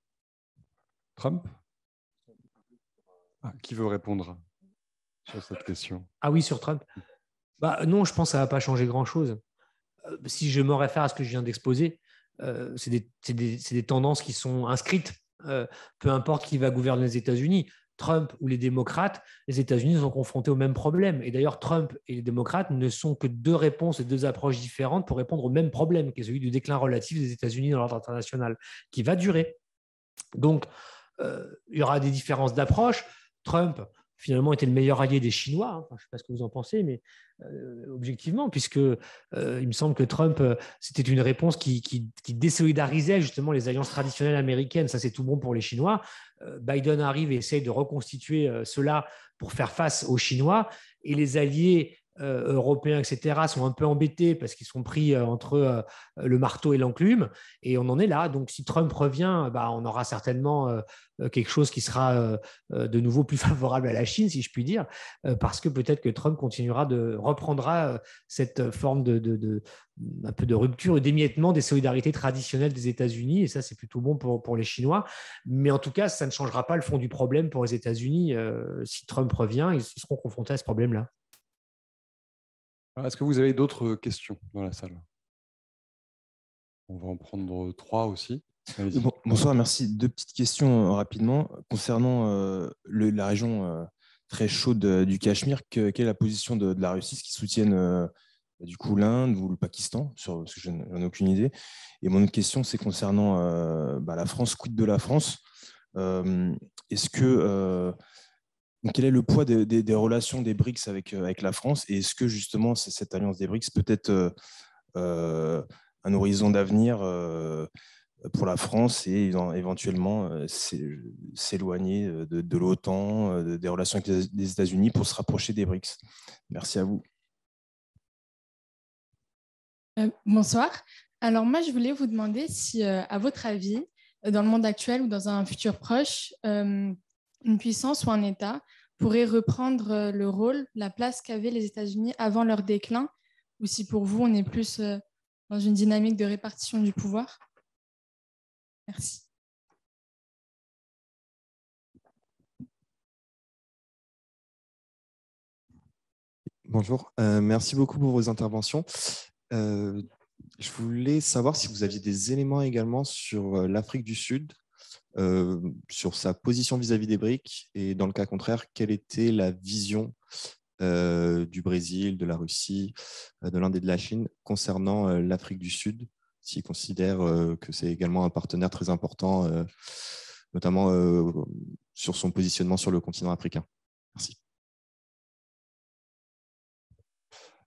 Trump? Qui veut répondre sur cette question? Ah oui, sur Trump. Non, je pense que ça ne va pas changer grand-chose. Si je me réfère à ce que je viens d'exposer, c'est des tendances qui sont inscrites. Peu importe qui va gouverner les États-Unis, Trump ou les démocrates, les États-Unis sont confrontés au même problème. Et d'ailleurs, Trump et les démocrates ne sont que deux réponses et deux approches différentes pour répondre au même problème, qui est celui du déclin relatif des États-Unis dans l'ordre international, qui va durer. Donc, il y aura des différences d'approche. Trump, finalement, était le meilleur allié des Chinois. Je ne sais pas ce que vous en pensez, mais objectivement, puisque il me semble que Trump, c'était une réponse qui désolidarisait justement les alliances traditionnelles américaines. Ça, c'est tout bon pour les Chinois. Biden arrive et essaye de reconstituer cela pour faire face aux Chinois. Et les alliés européens, etc., sont un peu embêtés parce qu'ils sont pris entre le marteau et l'enclume, et on en est là. Donc, si Trump revient, on aura certainement quelque chose qui sera de nouveau plus favorable à la Chine, si je puis dire, parce que peut-être que Trump reprendra cette forme un peu de rupture et d'émiettement des solidarités traditionnelles des États-Unis, et ça, c'est plutôt bon pour les Chinois. Mais en tout cas, ça ne changera pas le fond du problème pour les États-Unis. Si Trump revient, ils seront confrontés à ce problème-là. Est-ce que vous avez d'autres questions dans la salle? On va en prendre 3 aussi. Bonsoir, merci. 2 petites questions rapidement. Concernant la région très chaude du Cachemire, quelle est la position de la Russie? Est-ce qu'ils soutiennent du coup l'Inde ou le Pakistan? Parce que je n'en ai aucune idée. Et mon autre question, c'est concernant la France. Quid de la France? Est-ce que... quel est le poids des relations des BRICS avec la France? Et est-ce que justement cette alliance des BRICS peut être un horizon d'avenir pour la France et éventuellement s'éloigner de l'OTAN, des relations avec les États-Unis pour se rapprocher des BRICS? Merci à vous. Bonsoir. Alors moi, je voulais vous demander si, à votre avis, dans le monde actuel ou dans un futur proche, une puissance ou un État pourrait reprendre le rôle, la place qu'avaient les États-Unis avant leur déclin, ou si pour vous, on est plus dans une dynamique de répartition du pouvoir? Merci. Bonjour, merci beaucoup pour vos interventions. Je voulais savoir si vous aviez des éléments également sur l'Afrique du Sud, sur sa position vis-à-vis des BRICS, et dans le cas contraire, quelle était la vision du Brésil, de la Russie, de l'Inde et de la Chine concernant l'Afrique du Sud, s'ils considèrent que c'est également un partenaire très important, notamment sur son positionnement sur le continent africain. Merci.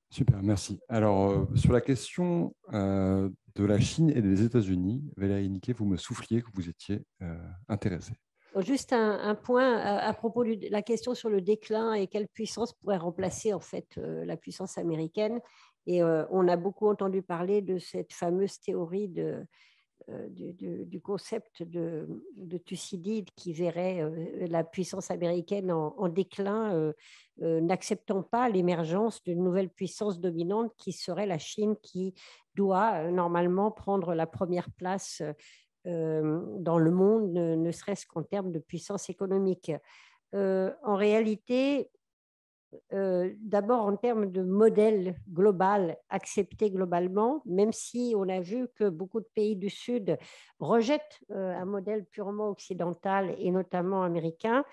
Super, merci. Alors, sur la question de la Chine et des États-Unis, Valérie Niquet, vous me souffliez que vous étiez intéressée. Juste un point à propos de la question sur le déclin et quelle puissance pourrait remplacer en fait la puissance américaine. Et on a beaucoup entendu parler de cette fameuse théorie du concept de Thucydide qui verrait la puissance américaine en déclin, n'acceptant pas l'émergence d'une nouvelle puissance dominante qui serait la Chine, qui doit normalement prendre la première place dans le monde, ne serait-ce qu'en termes de puissance économique. En réalité, d'abord en termes de modèle global accepté globalement, même si on a vu que beaucoup de pays du Sud rejettent un modèle purement occidental et notamment américain,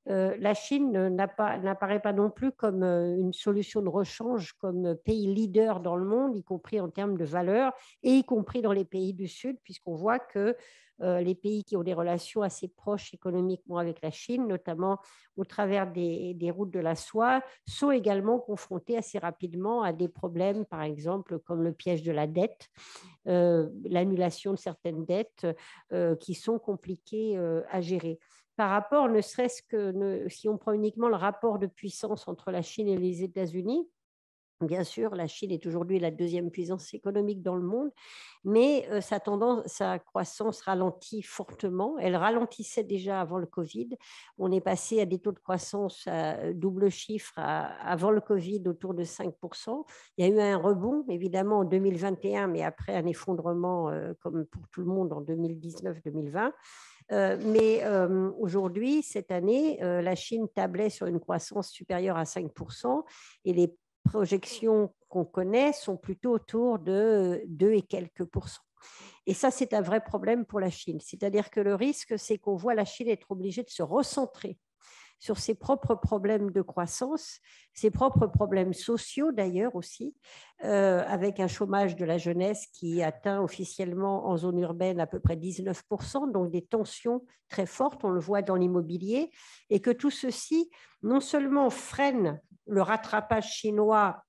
la Chine n'apparaît pas non plus comme une solution de rechange, comme pays leader dans le monde, y compris en termes de valeurs, et y compris dans les pays du Sud, puisqu'on voit que les pays qui ont des relations assez proches économiquement avec la Chine, notamment au travers des routes de la soie, sont également confrontés assez rapidement à des problèmes, par exemple, comme le piège de la dette, l'annulation de certaines dettes qui sont compliquées à gérer. Par rapport, ne serait-ce que si on prend uniquement le rapport de puissance entre la Chine et les États-Unis, bien sûr, la Chine est aujourd'hui la deuxième puissance économique dans le monde, mais sa croissance ralentit fortement. Elle ralentissait déjà avant le Covid. On est passé à des taux de croissance à double chiffre avant le Covid, autour de 5%. Il y a eu un rebond, évidemment, en 2021, mais après un effondrement, comme pour tout le monde, en 2019-2020. Mais aujourd'hui, cette année, la Chine tablait sur une croissance supérieure à 5% et les projections qu'on connaît sont plutôt autour de 2 et quelques pourcents. Et ça, c'est un vrai problème pour la Chine. C'est-à-dire que le risque, c'est qu'on voit la Chine être obligée de se recentrer sur ses propres problèmes de croissance, ses propres problèmes sociaux d'ailleurs aussi, avec un chômage de la jeunesse qui atteint officiellement en zone urbaine à peu près 19%, donc des tensions très fortes, on le voit dans l'immobilier, et que tout ceci non seulement freine le rattrapage chinois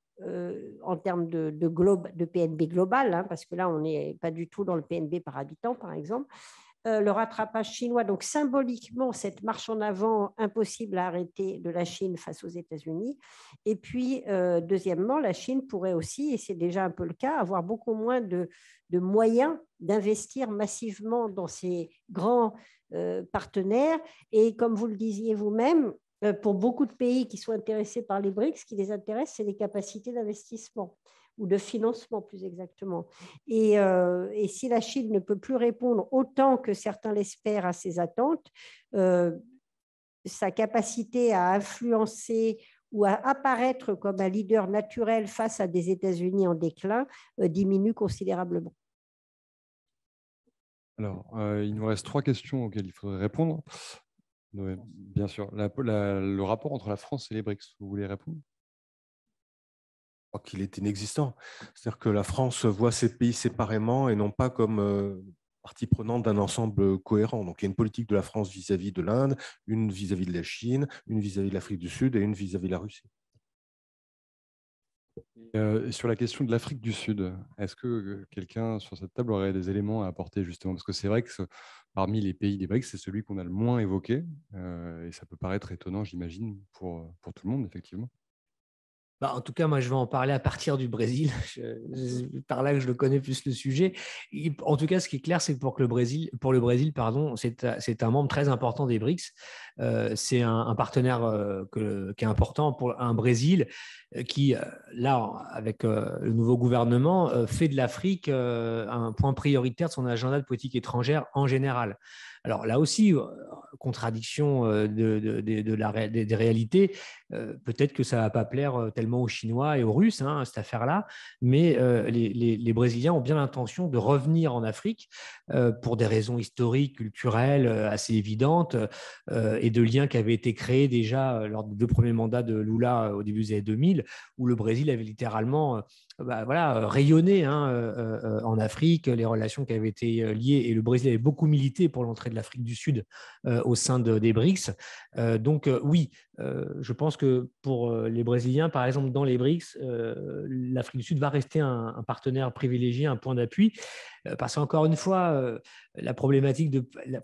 en termes de PNB global, parce que là, on n'est pas du tout dans le PNB par habitant, par exemple, le rattrapage chinois, donc symboliquement cette marche en avant impossible à arrêter de la Chine face aux États-Unis. Et puis, deuxièmement, la Chine pourrait aussi, et c'est déjà un peu le cas, avoir beaucoup moins de moyens d'investir massivement dans ces grands partenaires. Et comme vous le disiez vous-même, pour beaucoup de pays qui sont intéressés par les BRICS, ce qui les intéresse, c'est les capacités d'investissement ou de financement plus exactement. Et si la Chine ne peut plus répondre autant que certains l'espèrent à ces attentes, sa capacité à influencer ou à apparaître comme un leader naturel face à des États-Unis en déclin diminue considérablement. Alors, il nous reste 3 questions auxquelles il faudrait répondre. Oui, bien sûr. Le rapport entre la France et les BRICS, vous voulez répondre? Je crois qu'il est inexistant. C'est-à-dire que la France voit ces pays séparément et non pas comme partie prenante d'un ensemble cohérent. Donc, il y a une politique de la France vis-à-vis de l'Inde, une vis-à-vis de la Chine, une vis-à-vis de l'Afrique du Sud et une vis-à-vis de la Russie. Sur la question de l'Afrique du Sud, est-ce que quelqu'un sur cette table aurait des éléments à apporter justement? Parce que c'est vrai que parmi les pays des BRICS, c'est celui qu'on a le moins évoqué, et ça peut paraître étonnant, j'imagine, pour tout le monde, effectivement. En tout cas, moi, je vais en parler à partir du Brésil. Par là que je le connais plus le sujet. En tout cas, ce qui est clair, c'est que pour le Brésil, c'est un membre très important des BRICS. C'est un partenaire qui est important pour un Brésil qui, là, avec le nouveau gouvernement, fait de l'Afrique un point prioritaire de son agenda de politique étrangère en général. Alors là aussi, contradiction des réalités, peut-être que ça ne va pas plaire tellement aux Chinois et aux Russes, cette affaire-là, mais les Brésiliens ont bien l'intention de revenir en Afrique pour des raisons historiques, culturelles assez évidentes et de liens qui avaient été créés déjà lors des 2 premiers mandats de Lula au début des années 2000, où le Brésil avait littéralement rayonné en Afrique, les relations qui avaient été liées, et le Brésil avait beaucoup milité pour l'entrée de l'Afrique du Sud au sein des BRICS. Donc oui, je pense que pour les Brésiliens, par exemple, dans les BRICS, l'Afrique du Sud va rester un partenaire privilégié, un point d'appui, parce qu'encore une fois, la problématique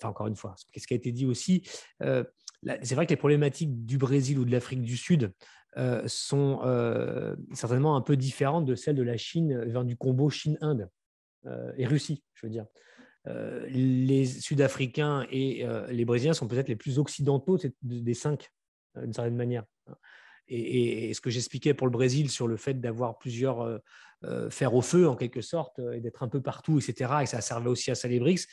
encore une fois, ce qui a été dit aussi, c'est vrai que les problématiques du Brésil ou de l'Afrique du Sud sont certainement un peu différentes de celles de la Chine, du combo Chine-Inde et Russie, je veux dire. Les Sud-Africains et les Brésiliens sont peut-être les plus occidentaux des 5, d'une certaine manière. Et ce que j'expliquais pour le Brésil sur le fait d'avoir plusieurs fers au feu, en quelque sorte, et d'être un peu partout, etc., et ça servait aussi à ça les BRICS,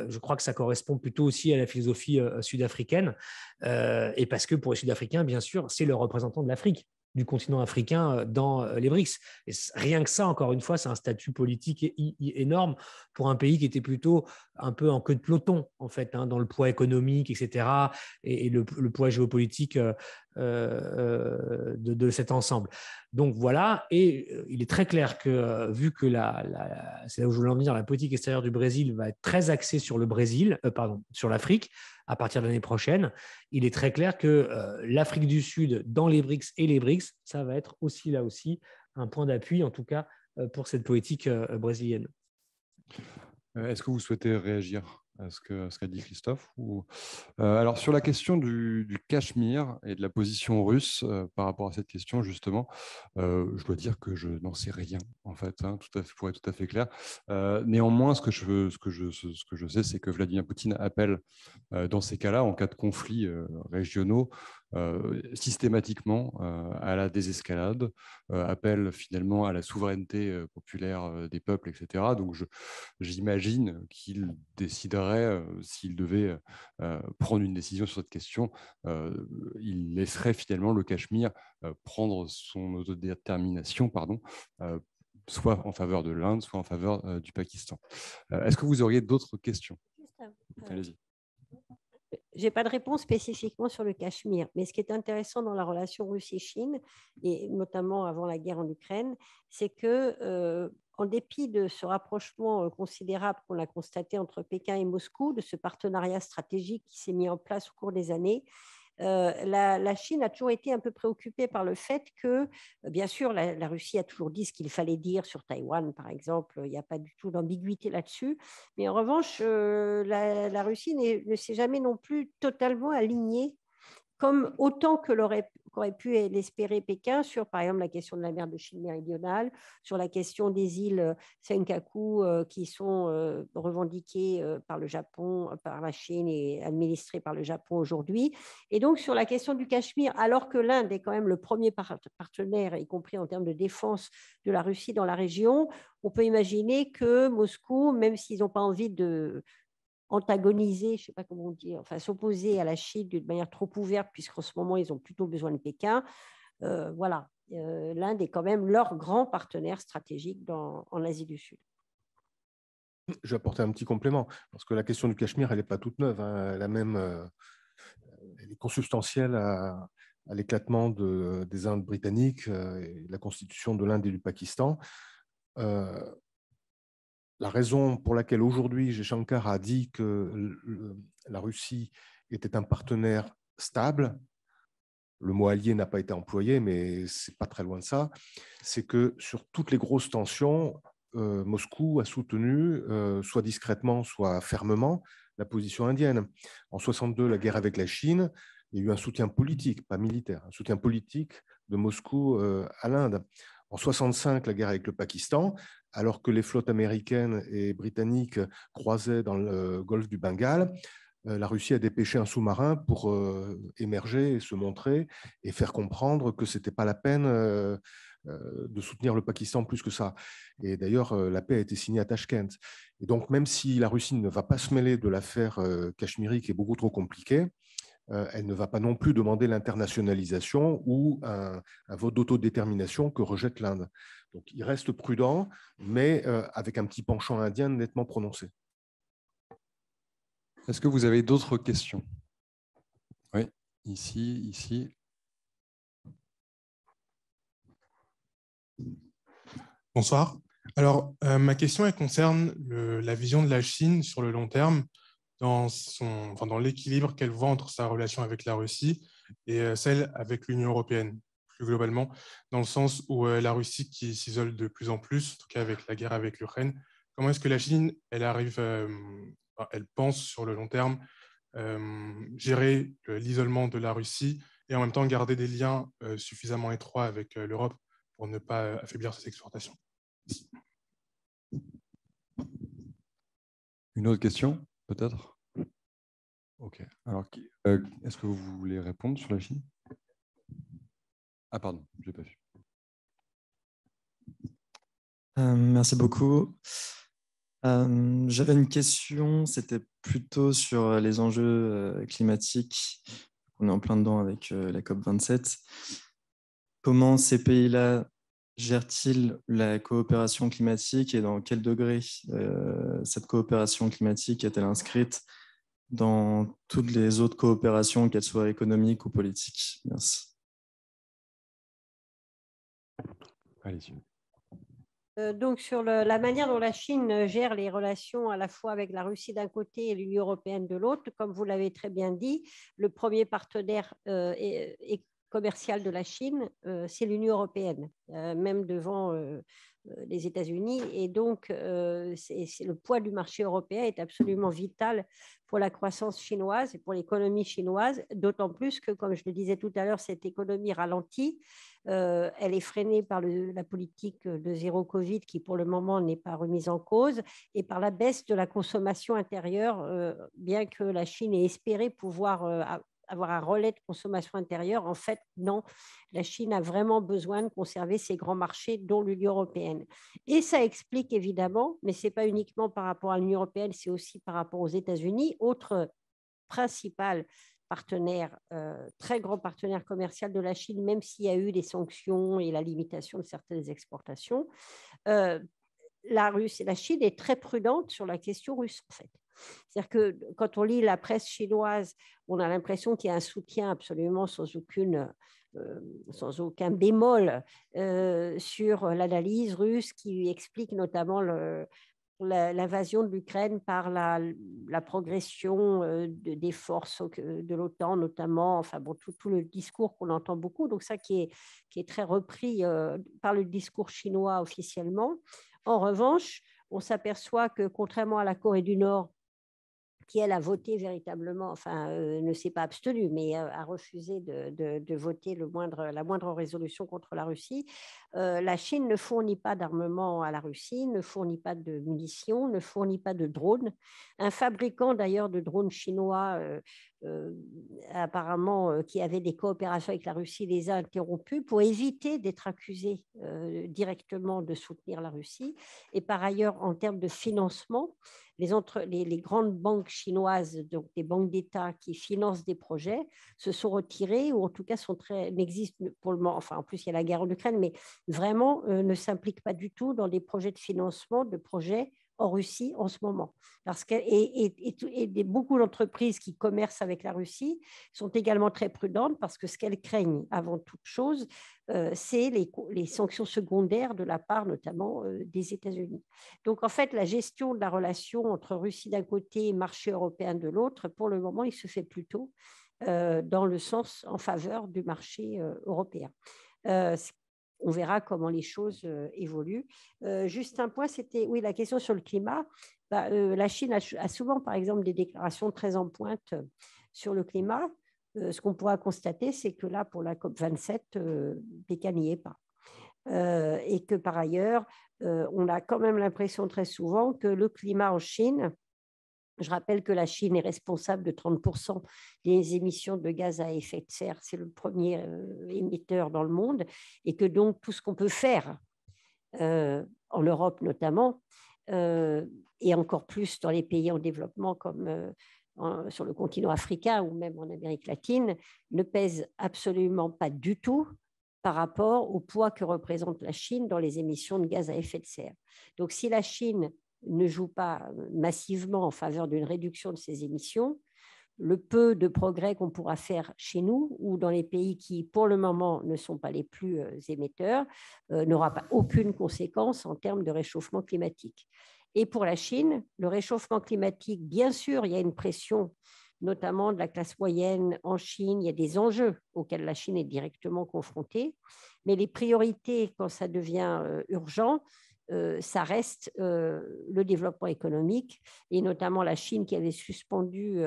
je crois que ça correspond plutôt aussi à la philosophie sud-africaine, et parce que pour les Sud-Africains, bien sûr, c'est le représentant de l'Afrique, du continent africain dans les BRICS. Et rien que ça, encore une fois, c'est un statut politique énorme pour un pays qui était plutôt un peu en queue de peloton, en fait, dans le poids économique, etc., et le poids géopolitique de cet ensemble. Donc voilà, et il est très clair que vu que c'est là où je voulais en venir, la politique extérieure du Brésil va être très axée sur sur l'Afrique à partir de l'année prochaine, il est très clair que l'Afrique du Sud dans les BRICS et les BRICS, ça va être aussi un point d'appui, en tout cas pour cette politique brésilienne. Est-ce que vous souhaitez réagir à ce qu'a dit Christophe alors, sur la question du Cachemire et de la position russe par rapport à cette question, justement, je dois dire que je n'en sais rien, en fait, pour être tout à fait clair. Néanmoins, ce que je sais, c'est que Vladimir Poutine appelle, dans ces cas-là, en cas de conflits régionaux, systématiquement à la désescalade, appelle finalement à la souveraineté populaire des peuples, etc. Donc, j'imagine qu'il déciderait, s'il devait prendre une décision sur cette question, il laisserait finalement le Cachemire prendre son autodétermination, soit en faveur de l'Inde, soit en faveur du Pakistan. Est-ce que vous auriez d'autres questions? Allez-y. Je n'ai pas de réponse spécifiquement sur le Cachemire, mais ce qui est intéressant dans la relation Russie-Chine, et notamment avant la guerre en Ukraine, c'est que, en dépit de ce rapprochement considérable qu'on a constaté entre Pékin et Moscou, de ce partenariat stratégique qui s'est mis en place au cours des années, la Chine a toujours été un peu préoccupée par le fait que, bien sûr, la Russie a toujours dit ce qu'il fallait dire sur Taïwan, par exemple, il n'y a pas du tout d'ambiguïté là-dessus, mais en revanche, la Russie ne s'est jamais non plus totalement alignée comme autant qu'aurait pu l'espérer Pékin sur, par exemple, la question de la mer de Chine méridionale, sur la question des îles Senkaku qui sont revendiquées par le Japon, par la Chine et administrées par le Japon aujourd'hui. Et donc, sur la question du Cachemire, alors que l'Inde est quand même le premier partenaire, y compris en termes de défense de la Russie dans la région, on peut imaginer que Moscou, même s'ils n'ont pas envie de antagoniser, je ne sais pas comment dire, enfin s'opposer à la Chine d'une manière trop ouverte, puisqu'en ce moment, ils ont plutôt besoin de Pékin. Voilà, l'Inde est quand même leur grand partenaire stratégique en Asie du Sud. Je vais apporter un petit complément, parce que la question du Cachemire, elle n'est pas toute neuve. Hein. Elle est consubstantielle à l'éclatement des Indes britanniques et la constitution de l'Inde et du Pakistan. La raison pour laquelle aujourd'hui Jaishankar a dit que la Russie était un partenaire stable, le mot allié n'a pas été employé, mais ce n'est pas très loin de ça, c'est que sur toutes les grosses tensions, Moscou a soutenu, soit discrètement, soit fermement, la position indienne. En 1962, la guerre avec la Chine, il y a eu un soutien politique, pas militaire, un soutien politique de Moscou à l'Inde. En 1965, la guerre avec le Pakistan, alors que les flottes américaines et britanniques croisaient dans le golfe du Bengale, la Russie a dépêché un sous-marin pour émerger et se montrer et faire comprendre que ce n'était pas la peine de soutenir le Pakistan plus que ça. Et d'ailleurs, la paix a été signée à Tashkent. Et donc, même si la Russie ne va pas se mêler de l'affaire cachemiri, qui est beaucoup trop compliquée, elle ne va pas non plus demander l'internationalisation ou un vote d'autodétermination que rejette l'Inde. Donc, il reste prudent, mais avec un petit penchant indien nettement prononcé. Est-ce que vous avez d'autres questions? Oui, ici. Bonsoir. Alors, ma question elle concerne la vision de la Chine sur le long terme, dans l'équilibre qu'elle voit entre sa relation avec la Russie et celle avec l'Union européenne, plus globalement, dans le sens où la Russie qui s'isole de plus en plus, en tout cas avec la guerre avec l'Ukraine, comment est-ce que la Chine, elle pense sur le long terme, gérer l'isolement de la Russie et en même temps garder des liens suffisamment étroits avec l'Europe pour ne pas affaiblir ses exportations. Merci. Une autre question, peut-être? Ok. Alors, est-ce que vous voulez répondre sur la Chine? Ah, pardon, je n'ai pas vu. Merci beaucoup. J'avais une question, c'était plutôt sur les enjeux climatiques. On est en plein dedans avec la COP27. Comment ces pays-là gèrent-ils la coopération climatique et dans quel degré cette coopération climatique est-elle inscrite dans toutes les autres coopérations, qu'elles soient économiques ou politiques? Merci. Allez-y. Donc, sur la manière dont la Chine gère les relations à la fois avec la Russie d'un côté et l'Union européenne de l'autre, comme vous l'avez très bien dit, le premier partenaire commercial de la Chine, c'est l'Union européenne, même devant les États-Unis. Et donc, le poids du marché européen est absolument vital pour la croissance chinoise et pour l'économie chinoise, d'autant plus que, comme je le disais tout à l'heure, cette économie ralentit. Elle est freinée par la politique de zéro Covid qui, pour le moment, n'est pas remise en cause et par la baisse de la consommation intérieure, bien que la Chine ait espéré pouvoir avoir un relais de consommation intérieure. En fait, non, la Chine a vraiment besoin de conserver ses grands marchés, dont l'Union européenne. Et ça explique évidemment, mais ce n'est pas uniquement par rapport à l'Union européenne, c'est aussi par rapport aux États-Unis, autre principal partenaire, très grand partenaire commercial de la Chine, même s'il y a eu des sanctions et la limitation de certaines exportations. La Chine est très prudente sur la question russe, en fait. C'est-à-dire que quand on lit la presse chinoise, on a l'impression qu'il y a un soutien absolument sans aucun bémol sur l'analyse russe qui explique notamment l'invasion de l'Ukraine par la progression des forces de l'OTAN, notamment, enfin bon, tout le discours qu'on entend beaucoup, donc ça qui est très repris par le discours chinois officiellement. En revanche, on s'aperçoit que contrairement à la Corée du Nord, qui, elle, a voté véritablement, enfin, ne s'est pas abstenue, mais a refusé de voter la moindre résolution contre la Russie. La Chine ne fournit pas d'armement à la Russie, ne fournit pas de munitions, ne fournit pas de drones. Un fabricant, d'ailleurs, de drones chinois, apparemment, qui avait des coopérations avec la Russie, les a interrompus pour éviter d'être accusé directement de soutenir la Russie. Et par ailleurs, en termes de financement, les grandes banques chinoises, donc des banques d'État qui financent des projets, se sont retirées ou en tout cas n'existent pour le moment. Enfin, en plus, il y a la guerre en Ukraine, mais vraiment ne s'impliquent pas du tout dans des projets de financement de projets en Russie en ce moment. Beaucoup d'entreprises qui commercent avec la Russie sont également très prudentes parce que ce qu'elles craignent avant toute chose, c'est les sanctions secondaires de la part notamment des États-Unis. Donc en fait, la gestion de la relation entre Russie d'un côté et marché européen de l'autre, pour le moment, il se fait plutôt dans le sens en faveur du marché européen. On verra comment les choses évoluent. Juste un point, c'était la question sur le climat. La Chine a souvent, par exemple, des déclarations très en pointe sur le climat. Ce qu'on pourra constater, c'est que là, pour la COP27, Pékin n'y est pas. Et que par ailleurs, on a quand même l'impression très souvent que le climat en Chine, je rappelle que la Chine est responsable de 30% des émissions de gaz à effet de serre. C'est le premier émetteur dans le monde. Et que donc, tout ce qu'on peut faire, en Europe notamment, et encore plus dans les pays en développement comme sur le continent africain ou même en Amérique latine, ne pèse absolument pas du tout par rapport au poids que représente la Chine dans les émissions de gaz à effet de serre. Donc, si la Chine ne joue pas massivement en faveur d'une réduction de ses émissions, le peu de progrès qu'on pourra faire chez nous ou dans les pays qui, pour le moment, ne sont pas les plus émetteurs, n'aura pas aucune conséquence en termes de réchauffement climatique. Et pour la Chine, le réchauffement climatique, bien sûr, il y a une pression, notamment de la classe moyenne en Chine. Il y a des enjeux auxquels la Chine est directement confrontée, mais les priorités, quand ça devient urgent, ça reste le développement économique, et notamment la Chine qui avait suspendu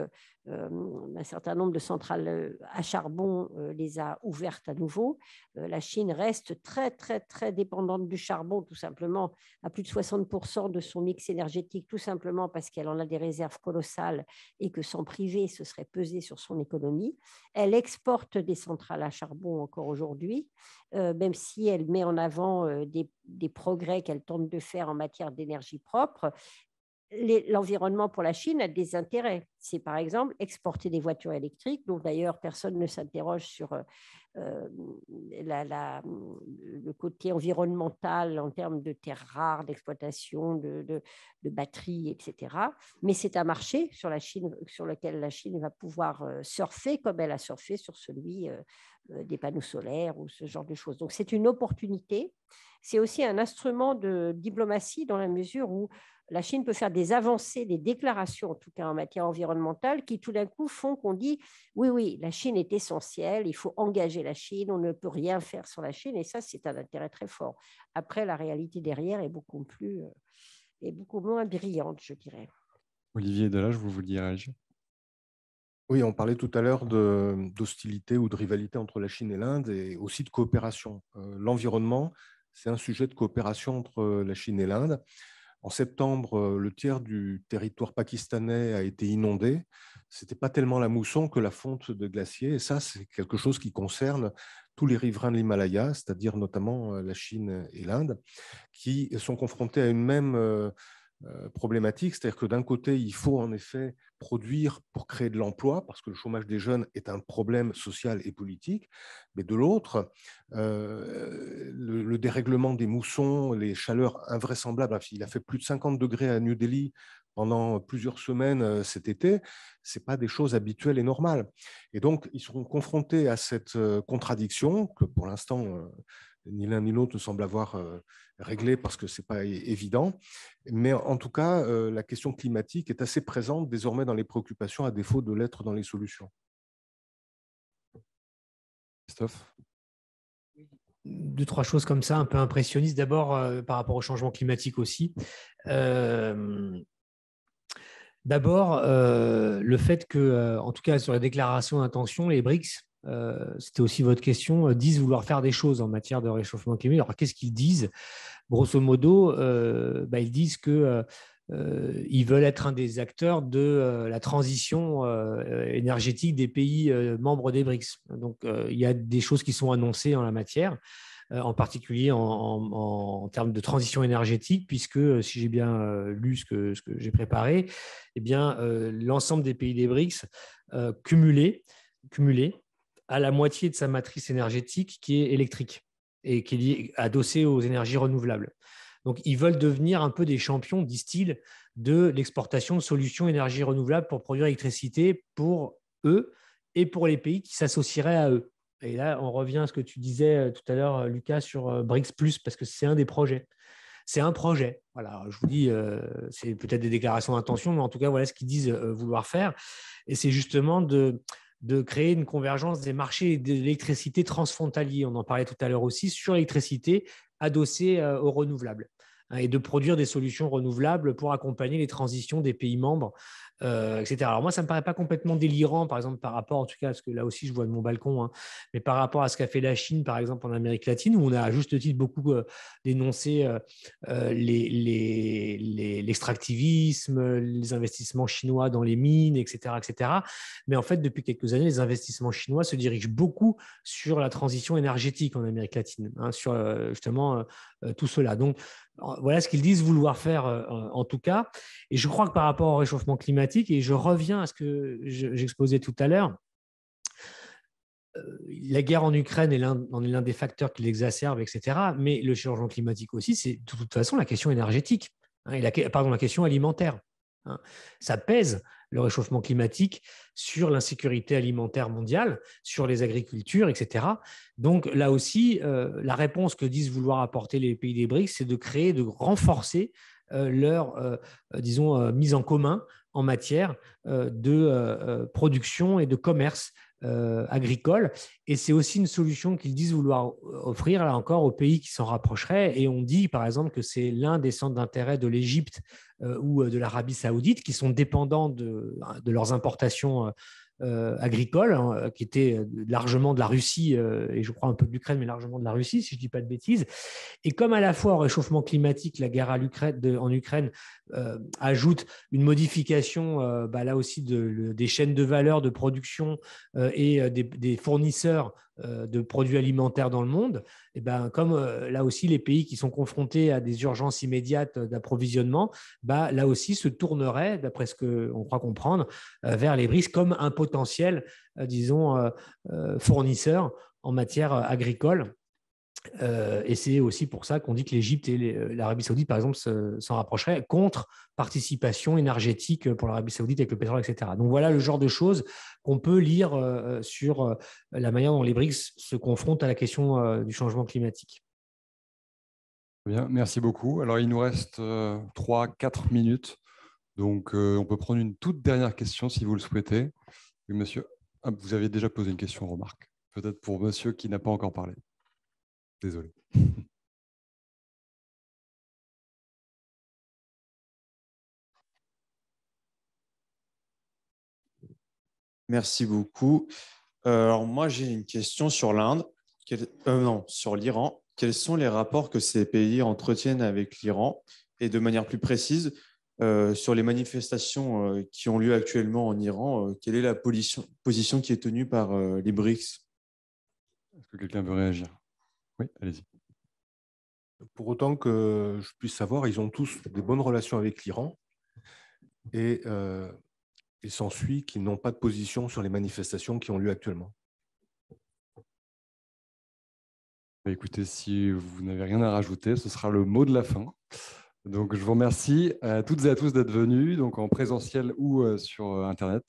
un certain nombre de centrales à charbon, les a ouvertes à nouveau. La Chine reste très, très, très dépendante du charbon, tout simplement, à plus de 60% de son mix énergétique, tout simplement parce qu'elle en a des réserves colossales et que sans priver, ce serait pesé sur son économie. Elle exporte des centrales à charbon encore aujourd'hui, même si elle met en avant des progrès qu'elle tente de faire en matière d'énergie propre. L'environnement pour la Chine a des intérêts. C'est par exemple exporter des voitures électriques, dont d'ailleurs personne ne s'interroge sur le côté environnemental en termes de terres rares, d'exploitation, de batteries, etc. Mais c'est un marché sur lequel la Chine va pouvoir surfer comme elle a surfé sur celui des panneaux solaires ou ce genre de choses. Donc c'est une opportunité. C'est aussi un instrument de diplomatie dans la mesure où la Chine peut faire des avancées, des déclarations, en tout cas en matière environnementale, qui tout d'un coup font qu'on dit oui, la Chine est essentielle, il faut engager la Chine, on ne peut rien faire sans la Chine, et ça, c'est un intérêt très fort. Après, la réalité derrière est beaucoup moins brillante, je dirais. Olivier Delage, vous vouliez réagir ? Oui, on parlait tout à l'heure d'hostilité ou de rivalité entre la Chine et l'Inde, et aussi de coopération. L'environnement, c'est un sujet de coopération entre la Chine et l'Inde. En septembre, le tiers du territoire pakistanais a été inondé. Ce n'était pas tellement la mousson que la fonte de glaciers. Et ça, c'est quelque chose qui concerne tous les riverains de l'Himalaya, c'est-à-dire notamment la Chine et l'Inde, qui sont confrontés à une même problématique, c'est-à-dire que d'un côté, il faut en effet produire pour créer de l'emploi, parce que le chômage des jeunes est un problème social et politique, mais de l'autre, le dérèglement des moussons, les chaleurs invraisemblables, il a fait plus de 50 degrés à New Delhi pendant plusieurs semaines cet été, ce n'est pas des choses habituelles et normales. Et donc, ils seront confrontés à cette contradiction que pour l'instant, ni l'un ni l'autre ne semblent avoir réglé parce que ce n'est pas évident. Mais en tout cas, la question climatique est assez présente désormais dans les préoccupations, à défaut de l'être dans les solutions. Christophe? Deux, trois choses comme ça, un peu impressionnistes. D'abord, par rapport au changement climatique aussi. D'abord, le fait que, en tout cas sur la déclaration d'intention, les BRICS, c'était aussi votre question, disent vouloir faire des choses en matière de réchauffement climatique. Alors, qu'est-ce qu'ils disent? Grosso modo, ils disent que ils veulent être un des acteurs de la transition énergétique des pays membres des BRICS. Donc, il y a des choses qui sont annoncées en la matière, en particulier en termes de transition énergétique, puisque, si j'ai bien lu ce que j'ai préparé, eh bien, l'ensemble des pays des BRICS cumulés à la moitié de sa matrice énergétique qui est électrique et qui est adossée aux énergies renouvelables. Donc, ils veulent devenir un peu des champions, disent-ils, de l'exportation de solutions énergie renouvelables pour produire l'électricité pour eux et pour les pays qui s'associeraient à eux. Et là, on revient à ce que tu disais tout à l'heure, Lucas, sur BRICS+, parce que c'est un des projets. C'est un projet. Voilà, je vous dis, c'est peut-être des déclarations d'intention, mais en tout cas, voilà ce qu'ils disent vouloir faire. Et c'est justement de créer une convergence des marchés de l'électricité transfrontaliers. On en parlait tout à l'heure aussi, sur l'électricité adossée aux renouvelables, et de produire des solutions renouvelables pour accompagner les transitions des pays membres, etc. Alors moi, ça ne me paraît pas complètement délirant, par exemple, par rapport, en tout cas, parce que là aussi, je vois de mon balcon, mais par rapport à ce qu'a fait la Chine, par exemple, en Amérique latine, où on a à juste titre beaucoup dénoncé l'extractivisme, les investissements chinois dans les mines, etc., etc. Mais en fait, depuis quelques années, les investissements chinois se dirigent beaucoup sur la transition énergétique en Amérique latine, sur justement tout cela. Donc, voilà ce qu'ils disent vouloir faire en tout cas. Et je crois que par rapport au réchauffement climatique, et je reviens à ce que j'exposais tout à l'heure, la guerre en Ukraine est l'un des facteurs qui l'exacerbe, etc. Mais le changement climatique aussi, c'est de toute façon la question énergétique, et la question alimentaire. Ça pèse, le réchauffement climatique, sur l'insécurité alimentaire mondiale, sur les agricultures, etc. Donc là aussi, la réponse que disent vouloir apporter les pays des BRICS, c'est de renforcer leur, mise en commun en matière de production et de commerce agricole. Et c'est aussi une solution qu'ils disent vouloir offrir, là encore, aux pays qui s'en rapprocheraient. Et on dit, par exemple, que c'est l'un des centres d'intérêt de l'Égypte ou de l'Arabie saoudite, qui sont dépendants de leurs importations agricoles, qui étaient largement de la Russie, et je crois un peu de l'Ukraine, mais largement de la Russie, si je ne dis pas de bêtises. Et comme à la fois au réchauffement climatique, la guerre en Ukraine ajoute une modification, là aussi, des chaînes de valeur de production et des fournisseurs de produits alimentaires dans le monde, et comme là aussi les pays qui sont confrontés à des urgences immédiates d'approvisionnement, là aussi se tourneraient, d'après ce qu'on croit comprendre, vers les BRICS comme un potentiel, fournisseur en matière agricole. Et c'est aussi pour ça qu'on dit que l'Égypte et l'Arabie saoudite, par exemple, s'en rapprocheraient contre participation énergétique pour l'Arabie saoudite avec le pétrole, etc. Donc voilà le genre de choses qu'on peut lire sur la manière dont les BRICS se confrontent à la question du changement climatique. Bien, merci beaucoup. Alors, il nous reste 3-4 minutes. Donc, on peut prendre une toute dernière question si vous le souhaitez. Oui, monsieur. Ah, vous avez déjà posé une question, remarque. Peut-être pour monsieur qui n'a pas encore parlé. Désolé. Merci beaucoup. Alors moi, j'ai une question sur l'Inde, sur l'Iran. Quels sont les rapports que ces pays entretiennent avec l'Iran? Et de manière plus précise, sur les manifestations qui ont lieu actuellement en Iran, quelle est la position qui est tenue par les BRICS? Est-ce que quelqu'un veut réagir? Oui, allez-y. Pour autant que je puisse savoir, ils ont tous des bonnes relations avec l'Iran et il s'ensuit qu'ils n'ont pas de position sur les manifestations qui ont lieu actuellement. Écoutez, si vous n'avez rien à rajouter, ce sera le mot de la fin. Donc, je vous remercie à toutes et à tous d'être venus, donc en présentiel ou sur Internet.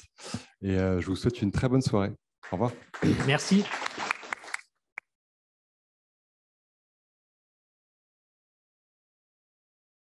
Et je vous souhaite une très bonne soirée. Au revoir. Merci.